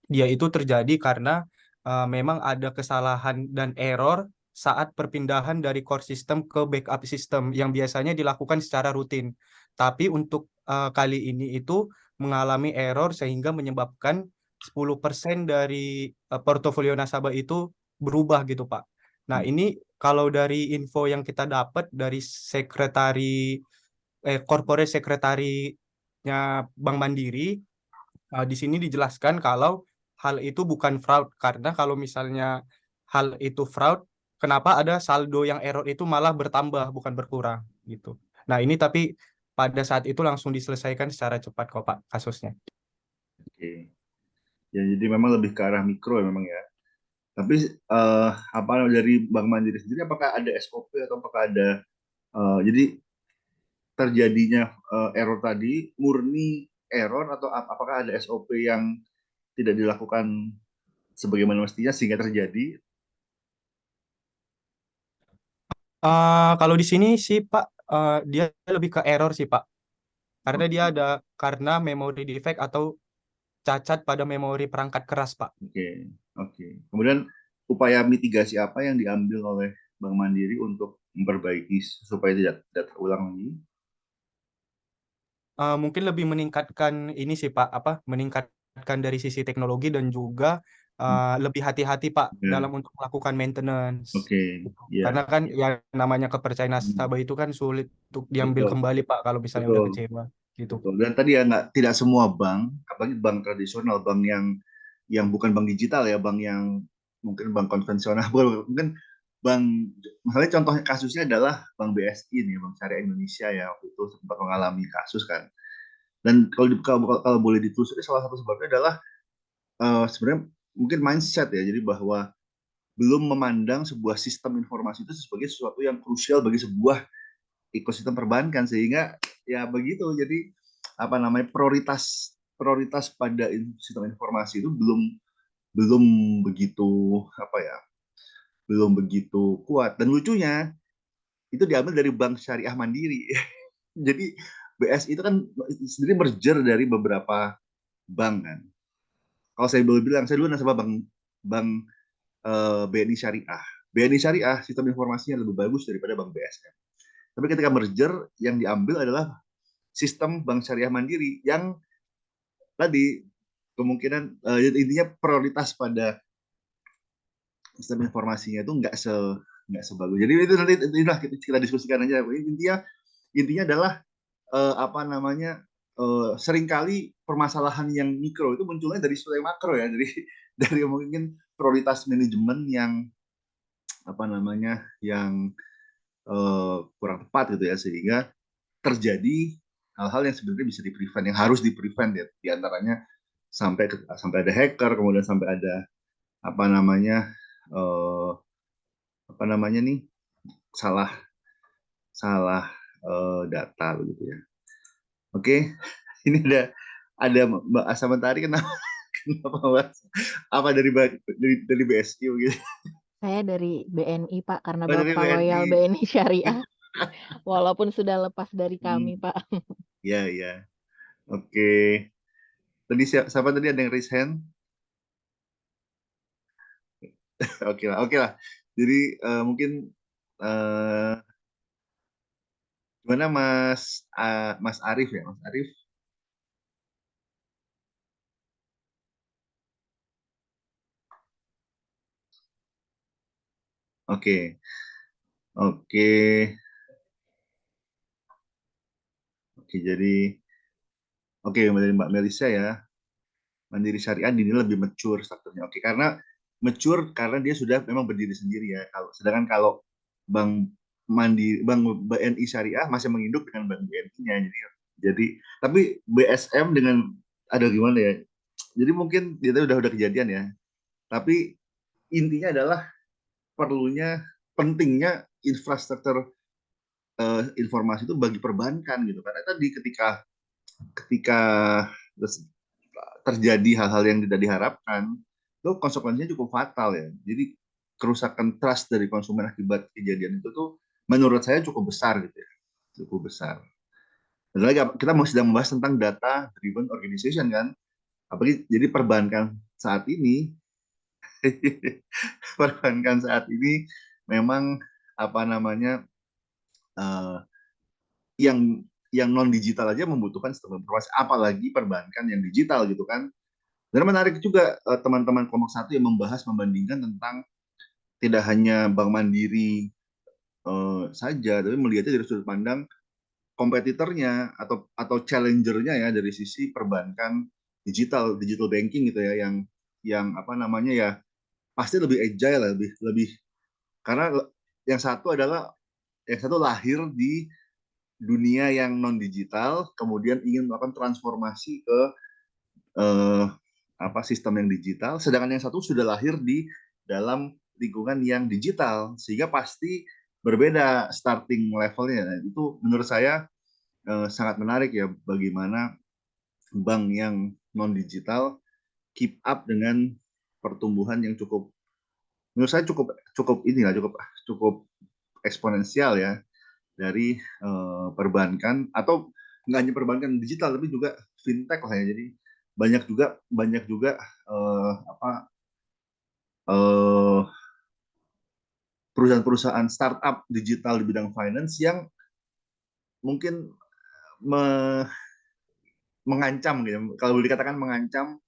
dia itu terjadi karena memang ada kesalahan dan error saat perpindahan dari core system ke backup system yang biasanya dilakukan secara rutin. Tapi untuk kali ini itu mengalami error sehingga menyebabkan 10% dari portofolio nasabah itu berubah gitu, Pak. Nah, ini kalau dari info yang kita dapat dari corporate sekretarinya Bank Mandiri, di sini dijelaskan kalau hal itu bukan fraud karena kalau misalnya hal itu fraud, kenapa ada saldo yang error itu malah bertambah bukan berkurang gitu. Nah, ini tapi pada saat itu langsung diselesaikan secara cepat kok Pak kasusnya. Oke. Ya, jadi memang lebih ke arah mikro ya memang ya. Tapi apa dari Bank Mandiri sendiri apakah ada SOP atau apakah ada jadi terjadinya error tadi murni error atau apakah ada SOP yang tidak dilakukan sebagaimana mestinya sehingga terjadi? Kalau di sini sih Pak, dia lebih ke error sih Pak. Karena dia ada karena memory defect atau cacat pada memori perangkat keras Pak. Oke, oke. Kemudian upaya mitigasi apa yang diambil oleh Bank Mandiri untuk memperbaiki supaya tidak terulang lagi? Mungkin lebih meningkatkan ini sih Pak, meningkatkan dari sisi teknologi dan juga lebih hati-hati Pak Ya, dalam untuk melakukan maintenance. oke, ya, Karena kan yang namanya kepercayaan nasabah itu kan sulit untuk diambil betul, kembali Pak kalau misalnya udah betul, kecewa gitu. betul. Dan tadi ya tidak semua bank, apalagi bank tradisional, bank yang bukan bank digital ya, bank yang mungkin bank konvensional, mungkin bank, misalnya contohnya kasusnya adalah Bank BSI nih, Bank Syariah Indonesia ya, waktu itu sempat mengalami kasus kan. Dan kalau boleh ditelusuri salah satu sebabnya adalah sebenarnya mungkin mindset ya, jadi bahwa belum memandang sebuah sistem informasi itu sebagai sesuatu yang krusial bagi sebuah ekosistem perbankan, sehingga ya begitu, jadi apa namanya prioritas prioritas pada sistem informasi itu belum begitu apa ya, belum begitu kuat. Dan lucunya itu diambil dari Bank Syariah Mandiri. Jadi BSI itu kan sendiri merger dari beberapa bank kan. Kalau saya boleh bilang, saya dulu nasabah bank BNI Syariah. BNI Syariah sistem informasinya lebih bagus daripada Bank BSM. Tapi ketika merger, yang diambil adalah sistem Bank Syariah Mandiri yang tadi kemungkinan intinya prioritas pada sistem informasinya itu nggak sebagus. Jadi itu nanti inilah kita diskusikan aja. Intinya adalah apa namanya, seringkali permasalahan yang mikro itu munculnya dari sesuatu yang makro ya, dari mungkin prioritas manajemen yang apa namanya, yang kurang tepat gitu ya, sehingga terjadi hal-hal yang sebenarnya bisa di-prevent, yang harus di-prevent ya, diantaranya sampai ada hacker, kemudian sampai ada apa namanya, apa namanya nih, salah salah data begitu ya. Oke, ini ada Mbak Asa Mentari, kenapa kenapa Mbak? Apa dari BSI begitu? Saya dari BNI Pak, karena Oh, dari Bapak loyal BNI. BNI Syariah, walaupun sudah lepas dari kami Pak. Ya, ya. Oke. Tadi siapa tadi ada yang raise hand? Oke lah, oke lah. Jadi mungkin gimana Mas Arief ya, Mas Arief? Oke, oke, oke. Jadi oke, dari Mbak Melisa ya, Mandiri Syariah ini lebih mature strukturnya. Oke, karena mature karena dia sudah memang berdiri sendiri ya. Sedangkan kalau Bank BNI Syariah masih menginduk dengan Bank BNI-nya. Jadi tapi BSM dengan ada gimana ya? Jadi mungkin kita udah kejadian ya. Tapi intinya adalah pentingnya infrastruktur informasi itu bagi perbankan gitu. Karena tadi ketika terjadi hal-hal yang tidak diharapkan, itu konsekuensinya cukup fatal ya. Jadi kerusakan trust dari konsumen akibat kejadian itu tuh menurut saya cukup besar gitu ya. Cukup besar. Dan lagi kita sedang membahas tentang data driven organization kan. Apalagi jadi perbankan saat ini memang apa namanya yang non digital aja membutuhkan sistem informasi, apalagi perbankan yang digital gitu kan. Dan menarik juga teman-teman kelompok 1 yang membandingkan tentang tidak hanya Bank Mandiri saja, tapi melihatnya dari sudut pandang kompetitornya atau challengernya ya dari sisi perbankan digital banking gitu ya, yang apa namanya ya pasti lebih agile, lebih karena yang satu lahir di dunia yang non digital, kemudian ingin melakukan transformasi ke sistem yang digital, sedangkan yang satu sudah lahir di dalam lingkungan yang digital, sehingga pasti berbeda starting levelnya. Nah, itu menurut saya sangat menarik ya, bagaimana bank yang non digital keep up dengan pertumbuhan yang menurut saya cukup eksponensial ya dari perbankan, atau nggak hanya perbankan digital tapi juga fintech lah ya. Jadi banyak juga perusahaan-perusahaan startup digital di bidang finance yang mungkin mengancam gitu, kalau boleh dikatakan mengancam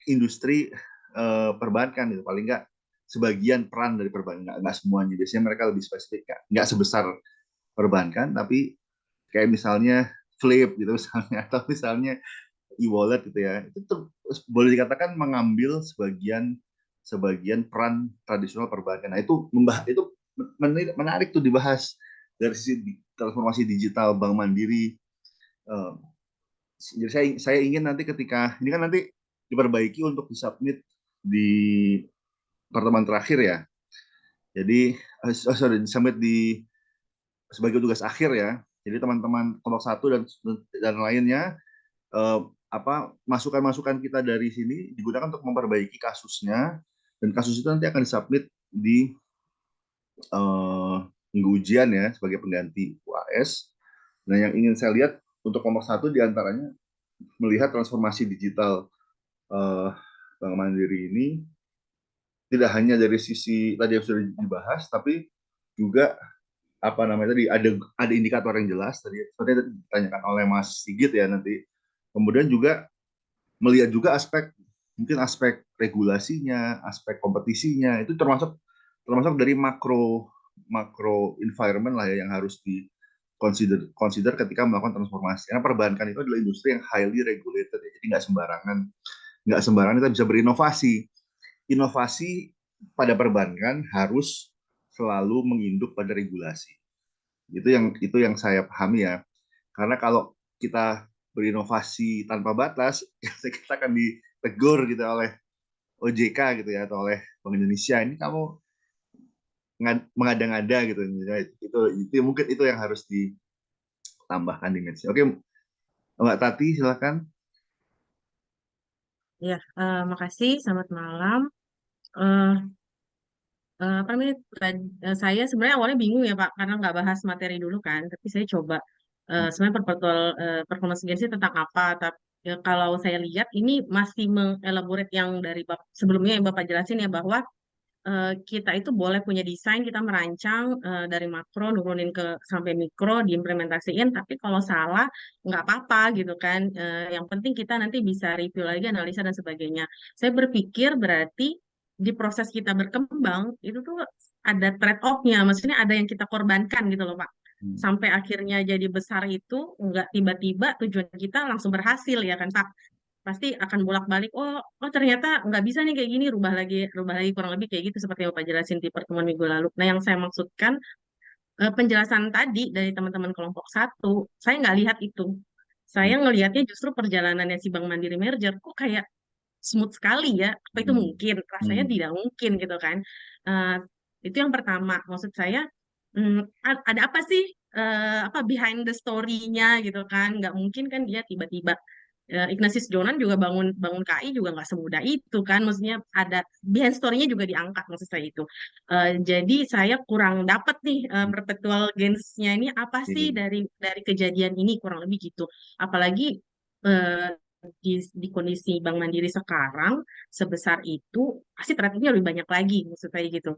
industri perbankan gitu. Paling nggak sebagian peran dari perbankan, nggak semuanya. Biasanya mereka lebih spesifik, nggak sebesar perbankan, tapi kayak misalnya Flip gitu misalnya, atau misalnya e-wallet gitu ya, itu boleh dikatakan mengambil sebagian peran tradisional perbankan. Nah, itu menarik tuh dibahas dari sisi transformasi digital Bank Mandiri. Jadi saya ingin nanti ketika ini kan nanti diperbaiki untuk disubmit di pertemuan terakhir ya. Jadi disubmit sebagai tugas akhir ya. Jadi teman-teman kelompok 1 dan lainnya masukan-masukan kita dari sini digunakan untuk memperbaiki kasusnya, dan kasus itu nanti akan disubmit di minggu ujian ya sebagai pengganti UAS. Nah, yang ingin saya lihat untuk kelompok 1 diantaranya melihat transformasi digital Bank Mandiri ini tidak hanya dari sisi tadi yang sudah dibahas, tapi juga tadi ada indikator yang jelas tadi seperti yang ditanyakan oleh Mas Sigit ya nanti. Kemudian juga melihat juga aspek regulasinya, aspek kompetisinya, itu termasuk dari makro environment lah ya yang harus di consider ketika melakukan transformasi. Karena perbankan itu adalah industri yang highly regulated ya, jadi nggak sembarangan kita bisa berinovasi. Inovasi pada perbankan harus selalu menginduk pada regulasi. Itu yang saya pahami ya. Karena kalau kita berinovasi tanpa batas, kita akan ditegur gitu oleh OJK gitu ya, atau oleh Bank Indonesia, ini kamu mengada-ngada gitu. Itu mungkin itu yang harus ditambahkan dimensi. Oke, Mbak Tati silakan. Ya, makasih. Selamat malam. Saya sebenarnya awalnya bingung ya Pak, karena nggak bahas materi dulu kan, tapi saya coba sebenarnya performance agency tentang apa. Tapi kalau saya lihat ini masih mengelaborate yang dari sebelumnya yang Bapak jelasin ya, bahwa kita itu boleh punya desain, kita merancang dari makro nurunin ke sampai mikro, diimplementasiin, tapi kalau salah nggak apa-apa gitu kan. Yang penting kita nanti bisa review lagi, analisa dan sebagainya. Saya berpikir berarti di proses kita berkembang itu tuh ada trade-off-nya, maksudnya ada yang kita korbankan gitu loh Pak. Sampai akhirnya jadi besar itu nggak tiba-tiba tujuan kita langsung berhasil ya kan Pak. pasti akan bolak-balik. Oh, ternyata nggak bisa nih kayak gini, rubah lagi kurang lebih kayak gitu seperti yang Bapak jelasin di pertemuan minggu lalu. Nah, yang saya maksudkan penjelasan tadi dari teman-teman kelompok satu, saya nggak lihat itu. Saya ngelihatnya justru perjalanannya si Bank Mandiri merger kok kayak smooth sekali ya. Apa itu mungkin? Rasanya tidak mungkin gitu kan. Eh, itu yang pertama. Maksud saya ada apa sih apa behind the story-nya gitu kan? Nggak mungkin kan dia tiba-tiba Ignatius Jonan juga bangun KI juga nggak semudah itu kan. Maksudnya ada behind story-nya juga diangkat maksud saya itu. Jadi saya kurang dapat nih perpetual gains-nya ini apa sih dari kejadian ini kurang lebih gitu. Apalagi eh, di kondisi Bank Mandiri sekarang sebesar itu pasti trafficnya lebih banyak lagi maksud saya gitu.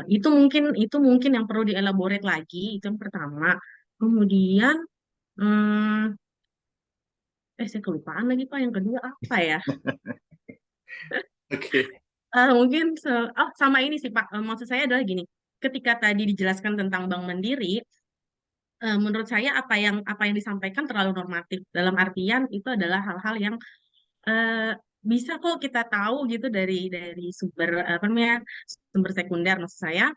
Itu mungkin yang perlu dielaborate lagi itu yang pertama. Kemudian hmm, saya kelupaan lagi Pak yang kedua apa ya? Oke. Mungkin sama ini sih Pak. Maksud saya adalah gini, ketika tadi dijelaskan tentang Bank Mandiri, menurut saya apa yang disampaikan terlalu normatif. Dalam artian itu adalah hal-hal yang eh, bisa kok kita tahu gitu dari sumber apa namanya sumber sekunder maksud saya.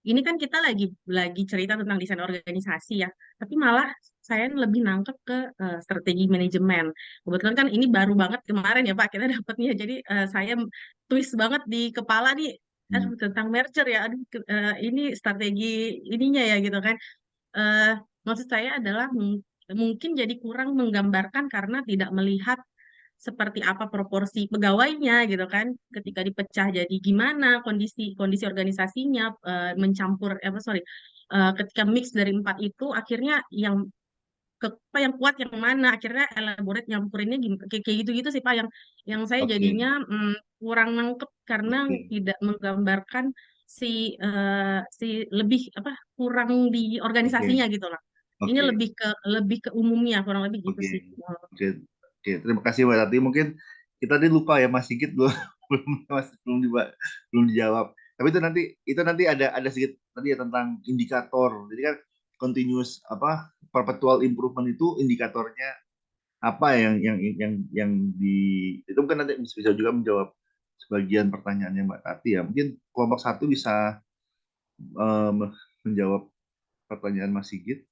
Ini kan kita lagi cerita tentang desain organisasi ya, tapi malah saya lebih nangkep ke strategi manajemen. Kebetulan kan ini baru banget kemarin ya Pak kita dapatnya, jadi saya twist banget di kepala nih, aduh tentang merger ya, aduh ini strategi ininya ya gitu kan. Eh, Maksud saya adalah mungkin jadi kurang menggambarkan karena tidak melihat seperti apa proporsi pegawainya gitu kan ketika dipecah jadi gimana kondisi kondisi organisasinya mencampur apa sorry ketika mix dari empat itu akhirnya apa yang kuat yang mana akhirnya elaborate nyampurinnya kayak gitu-gitu sih Pak yang saya jadinya kurang nangkep karena tidak menggambarkan si lebih apa kurang di organisasinya gitu lah. Ini lebih ke umumnya kurang lebih gitu sih. Oke, terima kasih Mbak Tati. Mungkin kita tadi lupa ya Mas Sigit belum belum dijawab. Tapi itu nanti ada sedikit tadi ya tentang indikator. Jadi kan continuous perpetual improvement itu indikatornya apa yang di itu mungkin nanti bisa juga menjawab sebagian pertanyaannya Mbak Tati ya. Mungkin kelompok satu bisa menjawab pertanyaan Mas Sigit.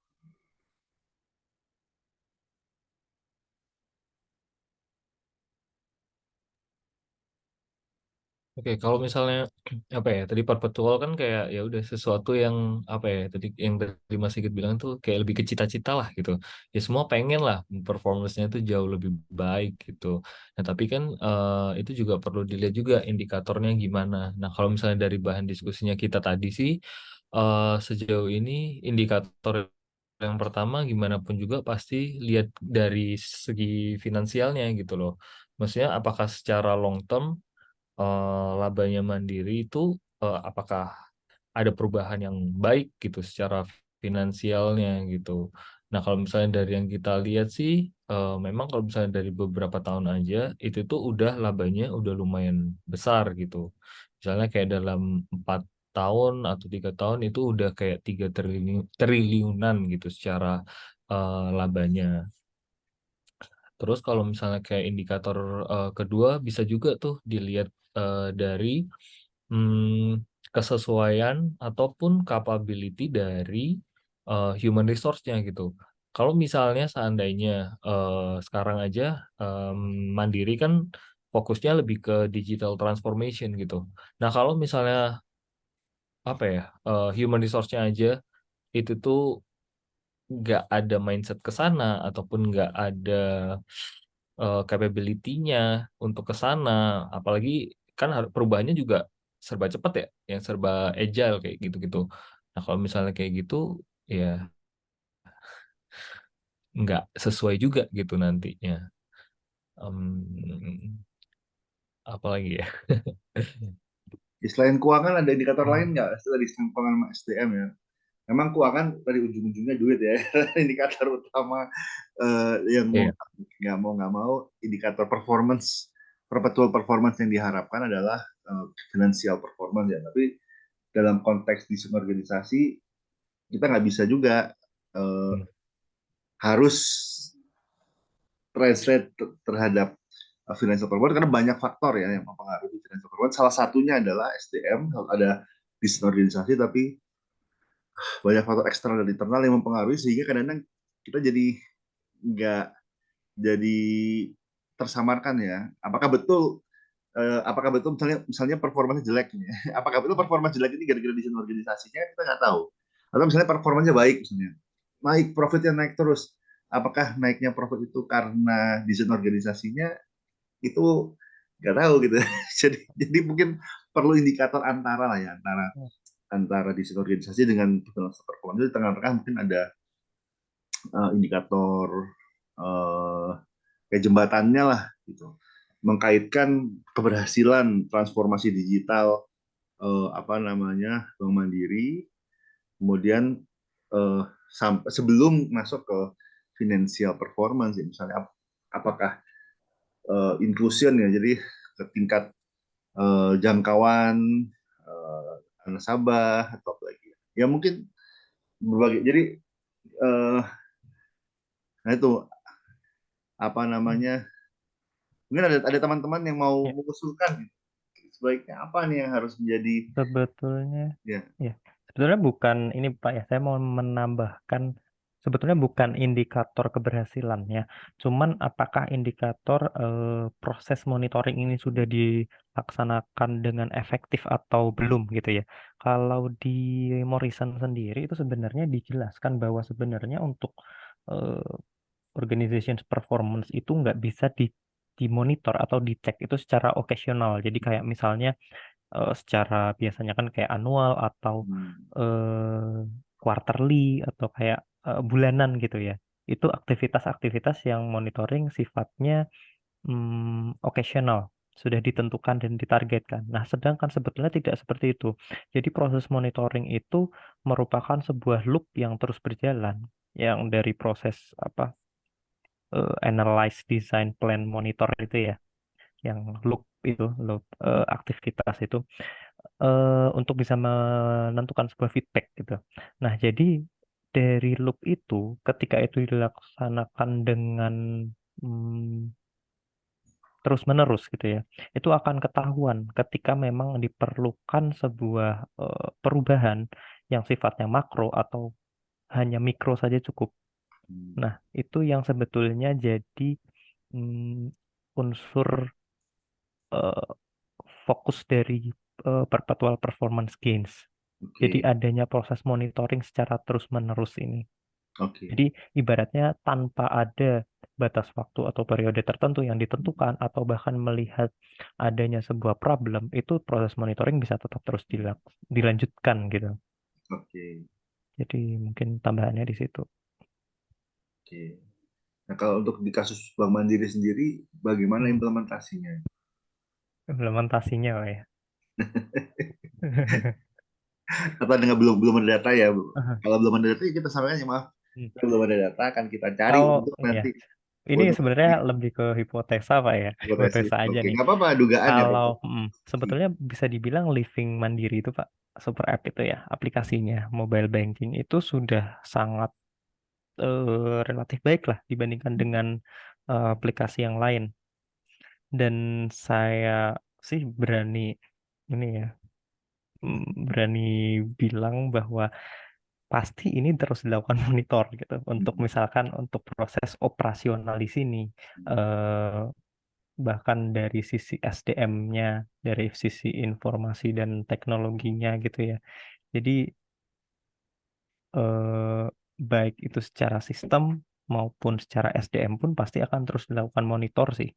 Oke, kalau misalnya apa ya tadi perpetual kan kayak ya udah sesuatu yang apa ya tadi yang dari Mas Sigit bilang tuh kayak lebih ke cita-cita lah gitu. Ya semua pengen lah performance-nya itu jauh lebih baik gitu. Nah tapi kan itu juga perlu dilihat juga indikatornya gimana. Nah kalau misalnya dari bahan diskusinya kita tadi sih sejauh ini indikator yang pertama gimana pun juga pasti lihat dari segi finansialnya gitu loh. Maksudnya apakah secara long term labanya Mandiri itu apakah ada perubahan yang baik gitu secara finansialnya gitu. Nah, kalau misalnya dari yang kita lihat sih, memang kalau misalnya dari beberapa tahun aja, itu tuh udah labanya udah lumayan besar gitu. Misalnya kayak dalam 4 tahun atau 3 tahun itu udah kayak 3 triliunan gitu secara labanya. Terus kalau misalnya kayak indikator kedua bisa juga tuh dilihat dari kesesuaian ataupun capability dari human resource-nya gitu. Kalau misalnya seandainya sekarang aja Mandiri kan fokusnya lebih ke digital transformation gitu. Nah kalau misalnya apa ya human resource-nya aja itu tuh nggak ada mindset ke sana ataupun nggak ada capability-nya untuk ke sana, apalagi kan perubahannya juga serba cepat ya, yang serba agile kayak gitu-gitu. Nah, kalau misalnya kayak gitu, ya nggak sesuai juga gitu nantinya. Apalagi ya? Selain keuangan ada indikator lain nggak? Dari keuangan sama SDM ya. Memang keuangan dari ujung-ujungnya duit ya. Indikator utama yang nggak mau indikator perpetual performance yang diharapkan adalah financial performance ya. Tapi dalam konteks desain organisasi kita nggak bisa juga harus translate terhadap financial performance karena banyak faktor ya yang mempengaruhi financial performance. Salah satunya adalah SDM, kalau ada desain organisasi, tapi banyak faktor eksternal dan internal yang mempengaruhi sehingga kadang-kadang kita jadi nggak jadi tersamarkan ya. Apakah betul misalnya performanya jelek nih? Apakah betul performa jelek ini gara-gara desain organisasinya? Kita nggak tahu. Atau misalnya performanya baik, misalnya naik, profitnya naik terus. Apakah naiknya profit itu karena desain organisasinya? Itu nggak tahu gitu. Jadi mungkin perlu indikator antara lah ya, antara desain organisasi dengan performance. Di tengah-tengah mungkin ada indikator kayak jembatannya lah gitu, mengkaitkan keberhasilan transformasi digital Bank Mandiri, kemudian sebelum masuk ke financial performance ya, misalnya apakah inclusion ya, jadi ke tingkat jangkauan nasabah atau apa lagi ya, mungkin berbagai. Jadi nah itu mungkin ada teman-teman yang mau mengusulkan sebaiknya apa nih yang harus menjadi Sebetulnya, ya. Sebetulnya bukan ini Pak ya, saya mau menambahkan sebetulnya bukan indikator keberhasilan ya, cuman apakah indikator proses monitoring ini sudah dilaksanakan dengan efektif atau belum gitu ya. Kalau di Morrison sendiri itu sebenarnya dijelaskan bahwa sebenarnya untuk organization performance itu nggak bisa dimonitor atau dicek itu secara occasional. Jadi kayak misalnya secara biasanya kan kayak annual atau quarterly atau kayak bulanan gitu ya. Itu aktivitas-aktivitas yang monitoring sifatnya occasional, sudah ditentukan dan ditargetkan. Nah, sedangkan sebetulnya tidak seperti itu. Jadi proses monitoring itu merupakan sebuah loop yang terus berjalan, yang dari proses analyze, design, plan, monitor itu ya, yang loop aktivitas itu untuk bisa menentukan sebuah feedback gitu. Nah, jadi dari loop itu ketika itu dilaksanakan dengan terus-menerus gitu ya, itu akan ketahuan ketika memang diperlukan sebuah perubahan yang sifatnya makro atau hanya mikro saja cukup. Nah, itu yang sebetulnya jadi unsur fokus dari perpetual performance gains. Jadi adanya proses monitoring secara terus-menerus ini. Jadi ibaratnya tanpa ada batas waktu atau periode tertentu yang ditentukan atau bahkan melihat adanya sebuah problem, itu proses monitoring bisa tetap terus dilanjutkan gitu. Jadi mungkin tambahannya di situ. Nah, kalau untuk di kasus Bank Mandiri sendiri, bagaimana implementasinya? Implementasinya Pak ya. Atau dengan belum ada data ya, Bu? Kalau belum ada data ya kita sampaikan ya, maaf. Belum ada data akan kita cari untuk nanti. Ini sebenarnya lebih ke hipotesa Pak ya, hipotesa aja nih. Nggak apa-apa, dugaan ya. Kalau sebetulnya bisa dibilang Living Mandiri itu Pak, super app itu ya, aplikasinya mobile banking itu sudah sangat relatif baik lah dibandingkan dengan aplikasi yang lain. Dan saya sih berani bilang bahwa pasti ini terus dilakukan monitor gitu untuk misalkan untuk proses operasional di sini, bahkan dari sisi SDM-nya, dari sisi informasi dan teknologinya gitu ya. Jadi baik itu secara sistem maupun secara SDM pun pasti akan terus dilakukan monitor sih.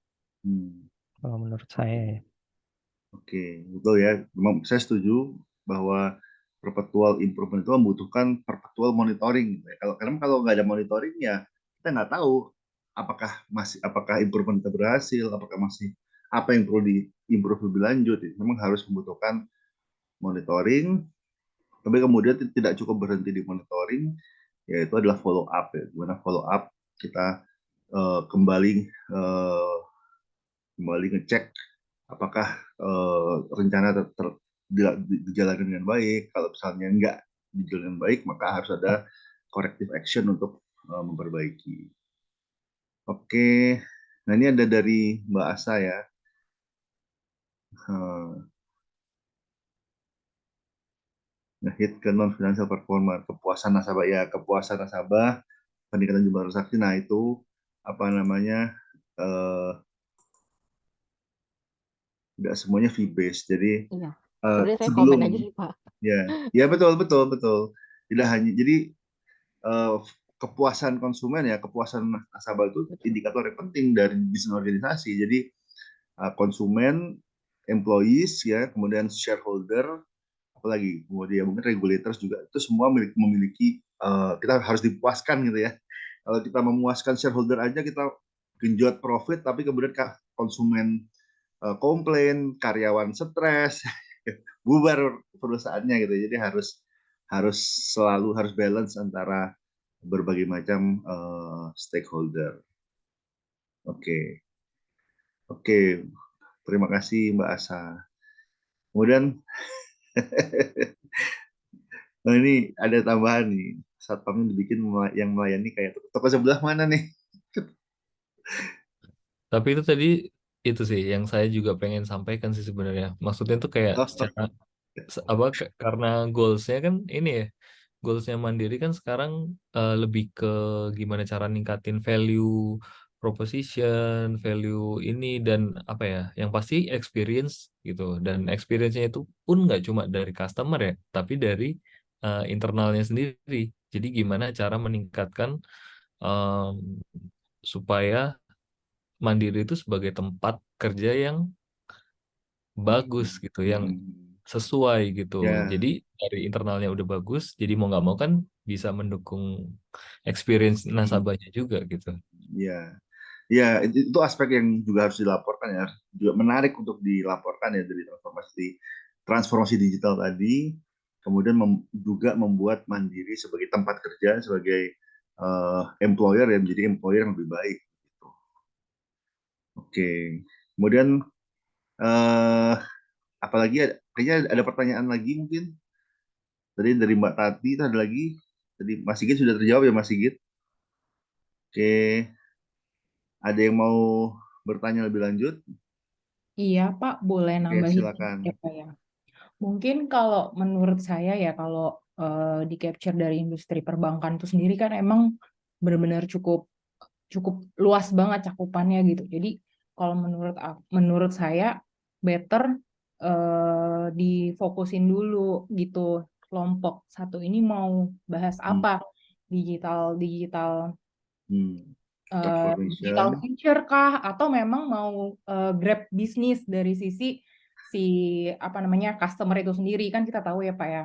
Kalau menurut saya ya. Betul ya. Memang saya setuju bahwa perpetual improvement itu membutuhkan perpetual monitoring. Kalau nggak ada monitoring ya kita nggak tahu apakah improvement kita berhasil, apakah masih apa yang perlu diimprove lebih lanjut. Memang harus membutuhkan monitoring, tapi kemudian tidak cukup berhenti di monitoring, yaitu adalah follow up ya. Gimana follow up kita kembali ngecek apakah rencana dijalankan dengan baik. Kalau misalnya nggak dijalankan dengan baik, maka harus ada corrective action untuk memperbaiki. Nah, ini ada dari Mbak Asa ya. Hit ke non financial performance, kepuasan nasabah ya, kepuasan nasabah, peningkatan jumlah transaksi. Nah, itu apa namanya? Tidak semuanya fee based. Jadi Iya. Sebenarnya saya komen sebelum aja sih, Pak. ya betul. Tidak hanya jadi kepuasan konsumen ya, kepuasan nasabah itu indikator yang penting dari bisnis organisasi. Jadi konsumen, employees ya, kemudian shareholder, apalagi kemudian mungkin regulators juga, itu semua memiliki kita harus dipuaskan gitu ya. Kalau kita memuaskan shareholder aja kita genjot profit, tapi kemudian konsumen komplain, karyawan stres, bubar perusahaannya gitu. Jadi harus selalu harus balance antara berbagai macam stakeholder. Oke, terima kasih Mbak Asa. Kemudian nah ini ada tambahan nih, satpamnya dibikin yang melayani kayak toko sebelah mana nih? Tapi itu tadi itu sih yang saya juga pengen sampaikan sih sebenarnya. Maksudnya tuh kayak secara karena goalsnya kan ini ya, goalsnya Mandiri kan sekarang lebih ke gimana cara ningkatin value proposition, value ini dan apa ya, yang pasti experience gitu. Dan experience-nya itu pun nggak cuma dari customer ya, tapi dari internalnya sendiri. Jadi gimana cara meningkatkan supaya Mandiri itu sebagai tempat kerja yang bagus gitu, yang sesuai gitu. Jadi dari internalnya udah bagus, jadi mau nggak mau kan bisa mendukung experience nasabahnya juga gitu. Ya, itu aspek yang juga harus dilaporkan ya, juga menarik untuk dilaporkan ya dari transformasi digital tadi, kemudian juga membuat Mandiri sebagai tempat kerja, sebagai employer ya, menjadi employer yang lebih baik. Gitu. Oke, kemudian apalagi kayaknya ada pertanyaan lagi mungkin tadi dari Mbak Tati, itu ada lagi tadi Mas Sigit sudah terjawab ya Mas Sigit. Oke, ada yang mau bertanya lebih lanjut? Iya, Pak, boleh nambahin silakan. ya, Pak ya. Mungkin kalau menurut saya ya, kalau di capture dari industri perbankan itu sendiri kan emang benar-benar cukup luas banget cakupannya gitu. Jadi kalau menurut saya better difokusin dulu gitu. Kelompok satu ini mau bahas apa? Digital future kah, atau memang mau grab bisnis dari sisi apa namanya customer itu sendiri. Kan kita tahu ya Pak ya,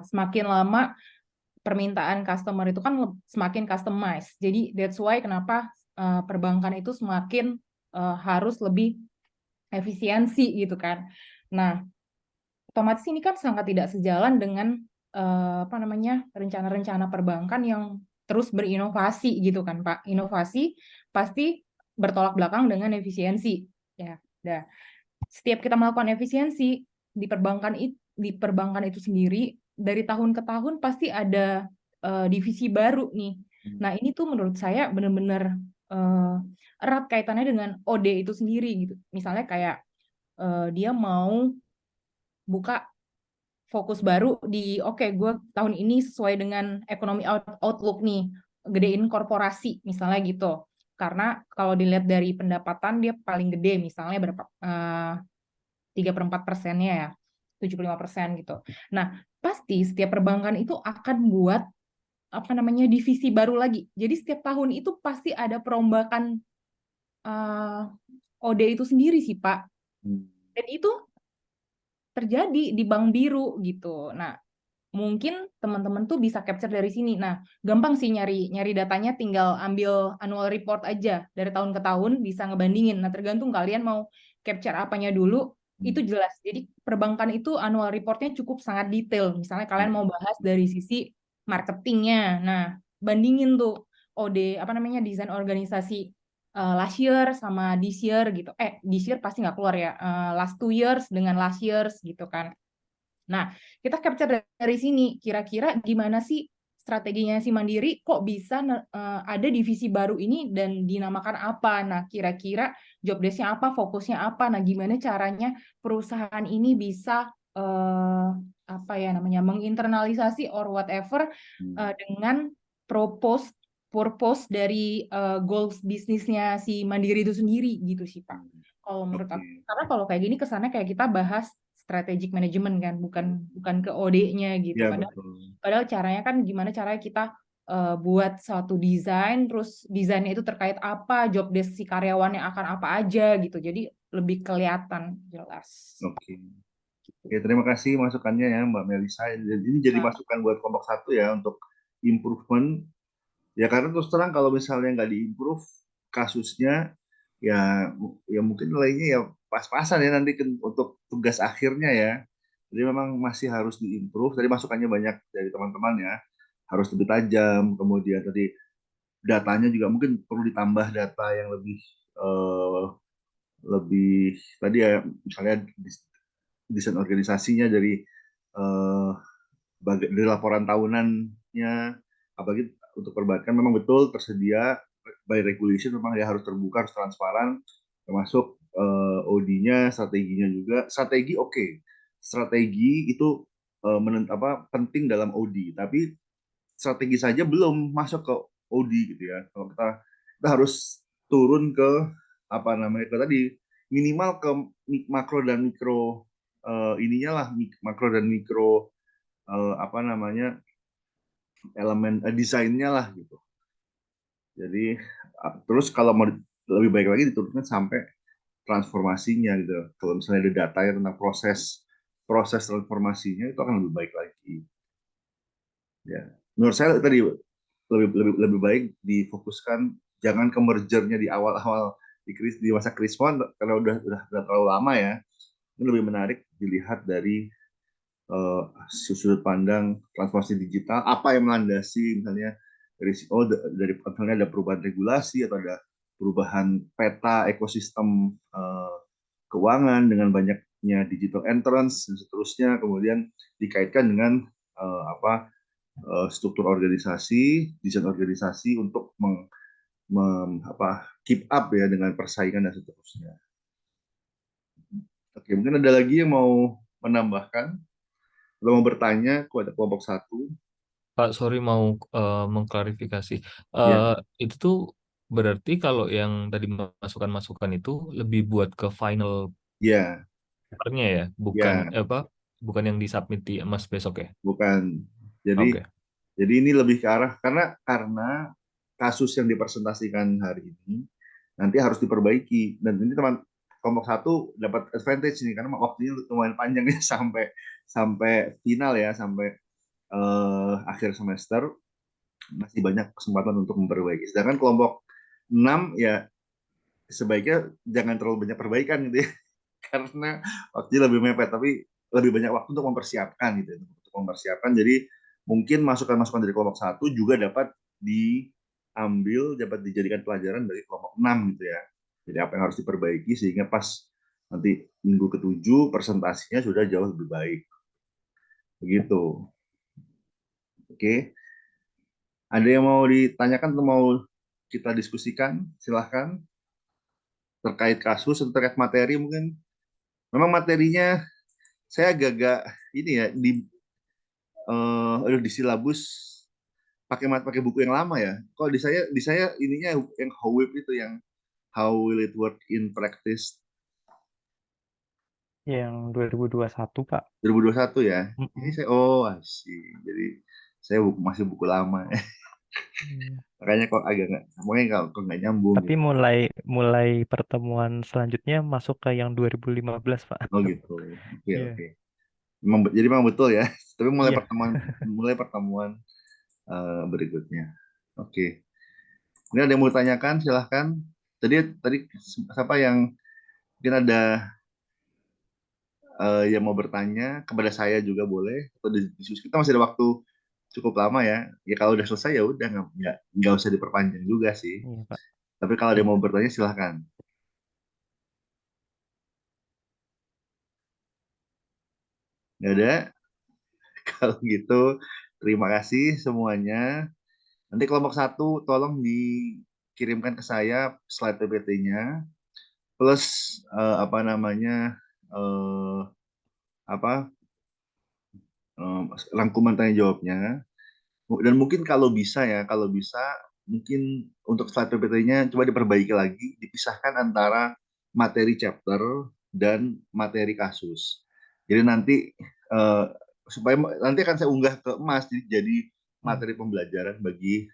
semakin lama permintaan customer itu kan semakin customized. Jadi that's why kenapa perbankan itu semakin harus lebih efisiensi gitu kan. Nah, otomatis ini kan sangat tidak sejalan dengan apa namanya rencana-rencana perbankan yang terus berinovasi gitu kan Pak. Inovasi pasti bertolak belakang dengan efisiensi ya. Nah, setiap kita melakukan efisiensi di perbankan itu sendiri, dari tahun ke tahun pasti ada divisi baru nih. Nah, ini tuh menurut saya benar-benar erat kaitannya dengan OD itu sendiri gitu. Misalnya kayak dia mau buka fokus baru di gue tahun ini sesuai dengan ekonomi outlook nih, gedein korporasi misalnya gitu. Karena kalau dilihat dari pendapatan dia paling gede misalnya berapa 3/4%-nya ya, 75% gitu. Nah, pasti setiap perbankan itu akan buat apa namanya divisi baru lagi. Jadi setiap tahun itu pasti ada perombakan OD itu sendiri sih Pak. Dan itu terjadi di bank biru gitu. Nah, mungkin teman-teman tuh bisa capture dari sini. Nah, gampang sih nyari datanya, tinggal ambil annual report aja dari tahun ke tahun, bisa ngebandingin. Nah, tergantung kalian mau capture apanya dulu, itu jelas. Jadi perbankan itu annual reportnya cukup sangat detail. Misalnya kalian mau bahas dari sisi marketingnya, nah bandingin tuh OD apa namanya desain organisasi last year sama this year gitu. This year pasti nggak keluar ya. Last 2 years dengan last years gitu kan. Nah, kita capture dari sini, kira-kira gimana sih strateginya si Mandiri kok bisa ada divisi baru ini dan dinamakan apa. Nah, kira-kira job desk-nya apa, fokusnya apa. Nah, gimana caranya perusahaan ini bisa apa ya namanya, menginternalisasi or whatever dengan purpose dari goals bisnisnya si Mandiri itu sendiri gitu sih Pak. Kalau menurut aku, karena kalau kayak gini kesannya kayak kita bahas strategic management kan, bukan ke OD-nya gitu. Ya, Padahal caranya kan gimana caranya kita buat suatu desain, terus desainnya itu terkait apa, job desk si karyawannya akan apa aja gitu. Jadi lebih kelihatan jelas. Oke. Oke, terima kasih masukannya ya Mbak Melisa. Ini jadi masukan buat kelompok 1 ya untuk improvement. Ya karena terus terang kalau misalnya nggak diimprove kasusnya, ya mungkin nilainya ya pas-pasan ya nanti untuk tugas akhirnya ya. Jadi memang masih harus diimprove. Tadi masukannya banyak dari teman-teman ya. Harus lebih tajam. Kemudian tadi datanya juga mungkin perlu ditambah data yang lebih tadi ya, misalnya desain organisasinya dari laporan tahunannya, apalagi untuk perbankan memang betul tersedia by regulation, memang ya harus terbuka, harus transparan, termasuk OD-nya, strateginya juga. Strategi oke. Strategi itu penting dalam OD, tapi strategi saja belum masuk ke OD gitu ya. Kalau kita harus turun ke apa namanya tadi, minimal ke makro dan mikro ininya lah, makro dan mikro apa namanya elemen desainnya lah gitu. Jadi terus kalau mau lebih baik lagi diturunkan sampai transformasinya gitu. Kalau misalnya ada data ya tentang proses transformasinya, itu akan lebih baik lagi. Ya, menurut saya tadi lebih baik difokuskan, jangan ke mergernya di awal-awal di masa Krismon, karena udah terlalu lama ya. Ini lebih menarik dilihat dari sudut pandang transformasi digital, apa yang melandasi misalnya dari misalnya ada perubahan regulasi atau ada perubahan peta ekosistem keuangan dengan banyaknya digital entrance dan seterusnya, kemudian dikaitkan dengan struktur organisasi, desain organisasi untuk keep up ya dengan persaingan dan seterusnya. Oke, mungkin ada lagi yang mau menambahkan? Kalau mau bertanya kepada kelompok 1. Pak, sorry mau mengklarifikasi. Ya. Itu tuh berarti kalau yang tadi masukan-masukan itu lebih buat ke final Ya. papernya ya, bukan bukan yang disubmit di Mas besok ya? Bukan. Jadi ini lebih ke arah karena kasus yang dipresentasikan hari ini nanti harus diperbaiki, dan ini teman kelompok 1 dapat advantage nih karena waktunya lumayan panjang nih sampai final ya, sampai akhir semester masih banyak kesempatan untuk memperbaiki. Sedangkan kelompok 6 ya sebaiknya jangan terlalu banyak perbaikan gitu ya karena waktunya lebih mepet, tapi lebih banyak waktu untuk mempersiapkan gitu, untuk mempersiapkan. Jadi mungkin masukan-masukan dari kelompok 1 juga dapat diambil, dapat dijadikan pelajaran dari kelompok 6 gitu ya. Jadi apa yang harus diperbaiki sehingga pas nanti minggu ke-7 presentasinya sudah jauh lebih baik. Begitu. Oke. Ada yang mau ditanyakan atau mau kita diskusikan? Silahkan. Terkait kasus, terkait materi mungkin. Memang materinya saya agak-agak ini ya, di silabus pakai buku yang lama ya. Kalau di saya ininya yang HOWIP itu, yang How Will It Work in Practice. Yang 2021 Pak. 2021 ya. Ini saya jadi saya masih buku lama. Makanya kok agak nggak nyambung. Tapi gitu. mulai pertemuan selanjutnya masuk ke yang 2015 Pak. Oh gitu. Oke. Jadi memang betul ya. Tapi mulai pertemuan berikutnya. Oke. Ini ada yang mau ditanyakan, silahkan. Tadi siapa yang mungkin ada yang mau bertanya kepada saya juga boleh, atau diskusi. Kita masih ada waktu cukup lama ya. Ya kalau udah selesai ya udah, nggak usah diperpanjang juga sih. Iya, Pak. Tapi kalau ada yang mau bertanya silahkan. Nggak ada? Kalau gitu Terima kasih semuanya. Nanti kelompok 1 tolong dikirimkan ke saya slide PPT-nya plus apa namanya rangkuman tanya jawabnya. Dan mungkin kalau bisa mungkin untuk slide PPT-nya coba diperbaiki lagi, dipisahkan antara materi chapter dan materi kasus. Jadi nanti supaya nanti akan saya unggah ke Mas, jadi materi pembelajaran bagi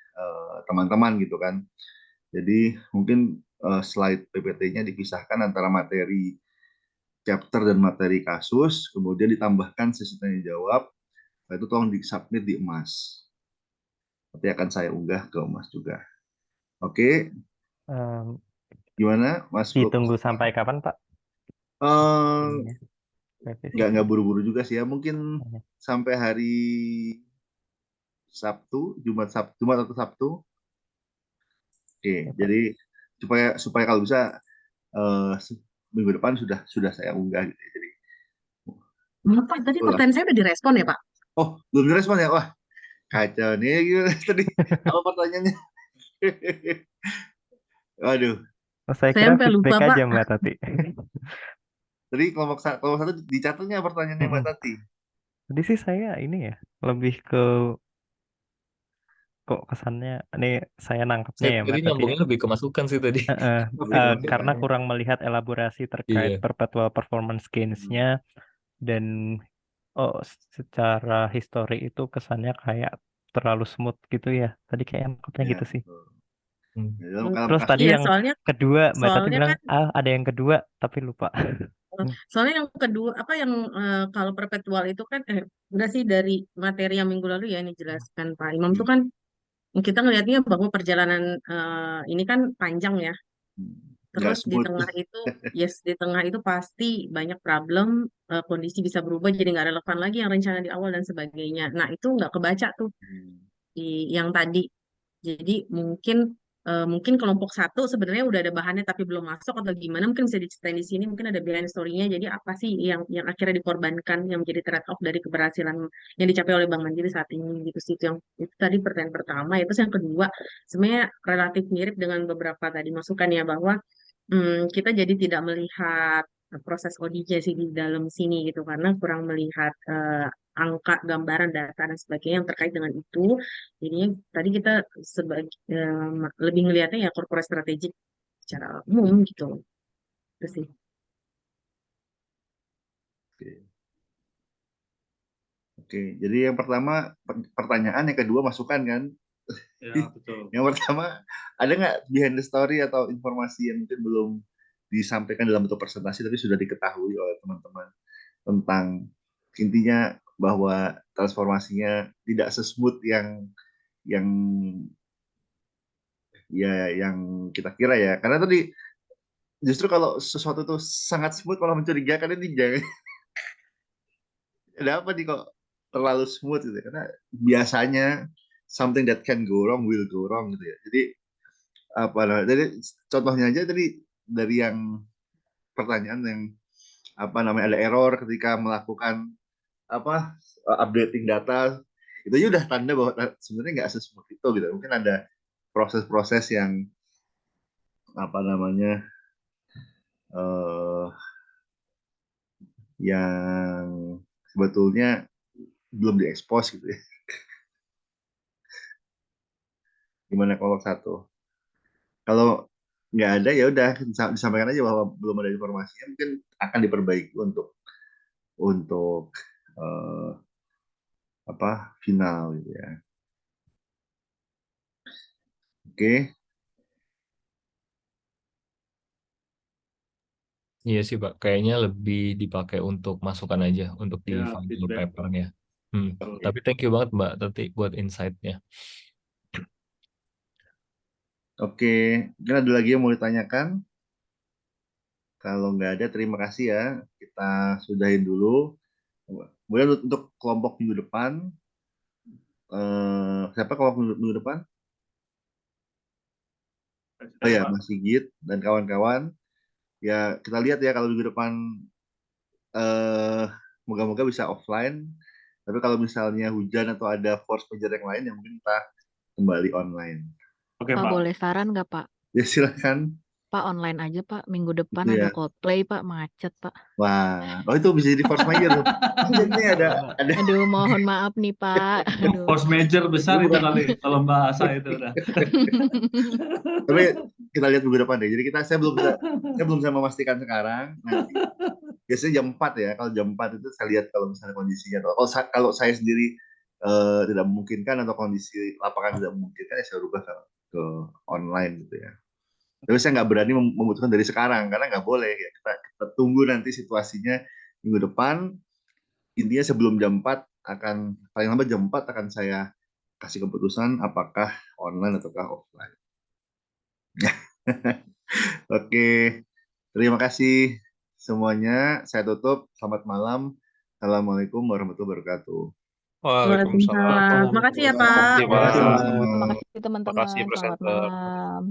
teman-teman gitu kan. Jadi mungkin slide PPT-nya dipisahkan antara materi chapter dan materi kasus, kemudian ditambahkan sesi tanya jawab, itu tolong di-submit di Emas. Nanti akan saya unggah ke Mas juga. Oke, Em, gimana Mas? ditunggu sampai kapan, Pak? Ininya, Revisi. nggak buru-buru juga sih ya, mungkin sampai hari Sabtu, Jumat atau Sabtu. Oke, jadi supaya kalau bisa minggu depan sudah saya unggah gitu. Jadi, Pak, tadi pertanyaan saya udah direspon ya, Pak? oh, belum direspon ya? Wah, kacau nih gimana tadi. Apa pertanyaannya? Waduh. Saya kira feedback aja Mbak Tati. Tadi kelompok 1 dicatatnya pertanyaannya Mbak Tati. Tadi sih saya ini ya, lebih ke kok kesannya ini saya nangkepnya ya Mbak Tati. Nyambungnya lebih ke masukan sih tadi. Karena kurang melihat elaborasi terkait perpetual performance gains-nya dan secara histori itu kesannya kayak terlalu smooth gitu ya. Tadi kayak nangkepnya gitu sih. Terus tadi yang kedua Mbak Tati bilang ada yang kedua tapi lupa. Soalnya yang kedua yang kalau perpetual itu kan udah sih dari materi yang minggu lalu ya ini jelaskan Pak Imam itu kan kita ngelihatnya bahwa perjalanan ini kan panjang ya. Terus di tengah itu pasti banyak problem, kondisi bisa berubah jadi nggak relevan lagi yang rencana di awal dan sebagainya. Nah itu nggak kebaca tuh di yang tadi. Jadi mungkin kelompok 1 sebenarnya udah ada bahannya tapi belum masuk atau gimana mungkin bisa diceritain di sini, mungkin ada behind story-nya. Jadi apa sih yang akhirnya dikorbankan yang menjadi trade off dari keberhasilan yang dicapai oleh Bang Mandiri saat ini gitu sih. Itu tadi pertanyaan pertama. Terus yang kedua sebenarnya relatif mirip dengan beberapa tadi masukan ya bahwa kita jadi tidak melihat proses auditnya sih di dalam sini gitu karena kurang melihat angka, gambaran, data dan sebagainya yang terkait dengan itu. Jadinya tadi kita lebih ngelihatnya ya corporate strategic secara umum gitu. Itu sih. Oke, jadi yang pertama pertanyaan, yang kedua masukan kan? Ya, betul. Yang pertama, ada nggak behind the story atau informasi yang mungkin belum disampaikan dalam bentuk presentasi tapi sudah diketahui oleh teman-teman tentang intinya bahwa transformasinya tidak sesmooth yang kita kira ya. Karena tadi justru kalau sesuatu itu sangat smooth malah mencurigakan, ini jangan. Ada apa nih kok terlalu smooth gitu ya? Karena biasanya something that can go wrong will go wrong gitu ya. Jadi jadi contohnya aja tadi dari yang pertanyaan yang ada error ketika melakukan updating data, itu aja udah tanda bahwa sebenarnya nggak sesmooth itu gitu. Mungkin ada proses-proses yang yang sebetulnya belum diekspos gitu ya. Gimana kelompok 1? Kalau nggak ada ya udah disampaikan aja bahwa belum ada informasinya, mungkin akan diperbaiki untuk final gitu ya. Oke. Iya sih Pak, kayaknya lebih dipakai untuk masukan aja untuk di final papernya. Tapi thank you banget Mbak Tati buat insight-nya. Oke, mungkin ada lagi yang mau ditanyakan? Kalau nggak ada, terima kasih ya. Kita sudahin dulu. Kemudian untuk kelompok minggu depan, siapa kelompok minggu depan? Oh ya, Mas Sigit dan kawan-kawan. Ya, kita lihat ya kalau minggu depan moga-moga bisa offline. Tapi kalau misalnya hujan atau ada force major yang lain, yang mungkin kita kembali online. Oke, Pak, Pak. boleh saran nggak, Pak? Ya silakan. Pak, online aja, Pak. Minggu depan Itu ada ya. Coldplay, Pak. Macet, Pak. Wah, oh itu bisa jadi force major tuh. Ini ada Aduh, mohon maaf nih, Pak. Aduh. Force major besar itu kali kalau bahasa itu udah. Tapi kita lihat minggu depan deh. Jadi saya belum bisa memastikan sekarang. Nanti biasanya jam 4 ya. Kalau jam 4 itu saya lihat kalau misalnya kondisinya. Kalau saya sendiri tidak memungkinkan atau kondisi lapangan tidak memungkinkan, ya saya rubah ke online gitu ya. Tapi saya nggak berani memutuskan dari sekarang karena nggak boleh ya. Kita tunggu nanti situasinya minggu depan. Intinya sebelum jam 4 paling lambat jam 4 akan saya kasih keputusan apakah online ataukah offline. Oke, terima kasih semuanya. Saya tutup. Selamat malam. Assalamualaikum warahmatullahi wabarakatuh. Waalaikumsalam. Terima kasih ya, Pak. Terima kasih, Pak. sama-sama. Terima kasih teman-teman. Makasih Selamat presenter. malam.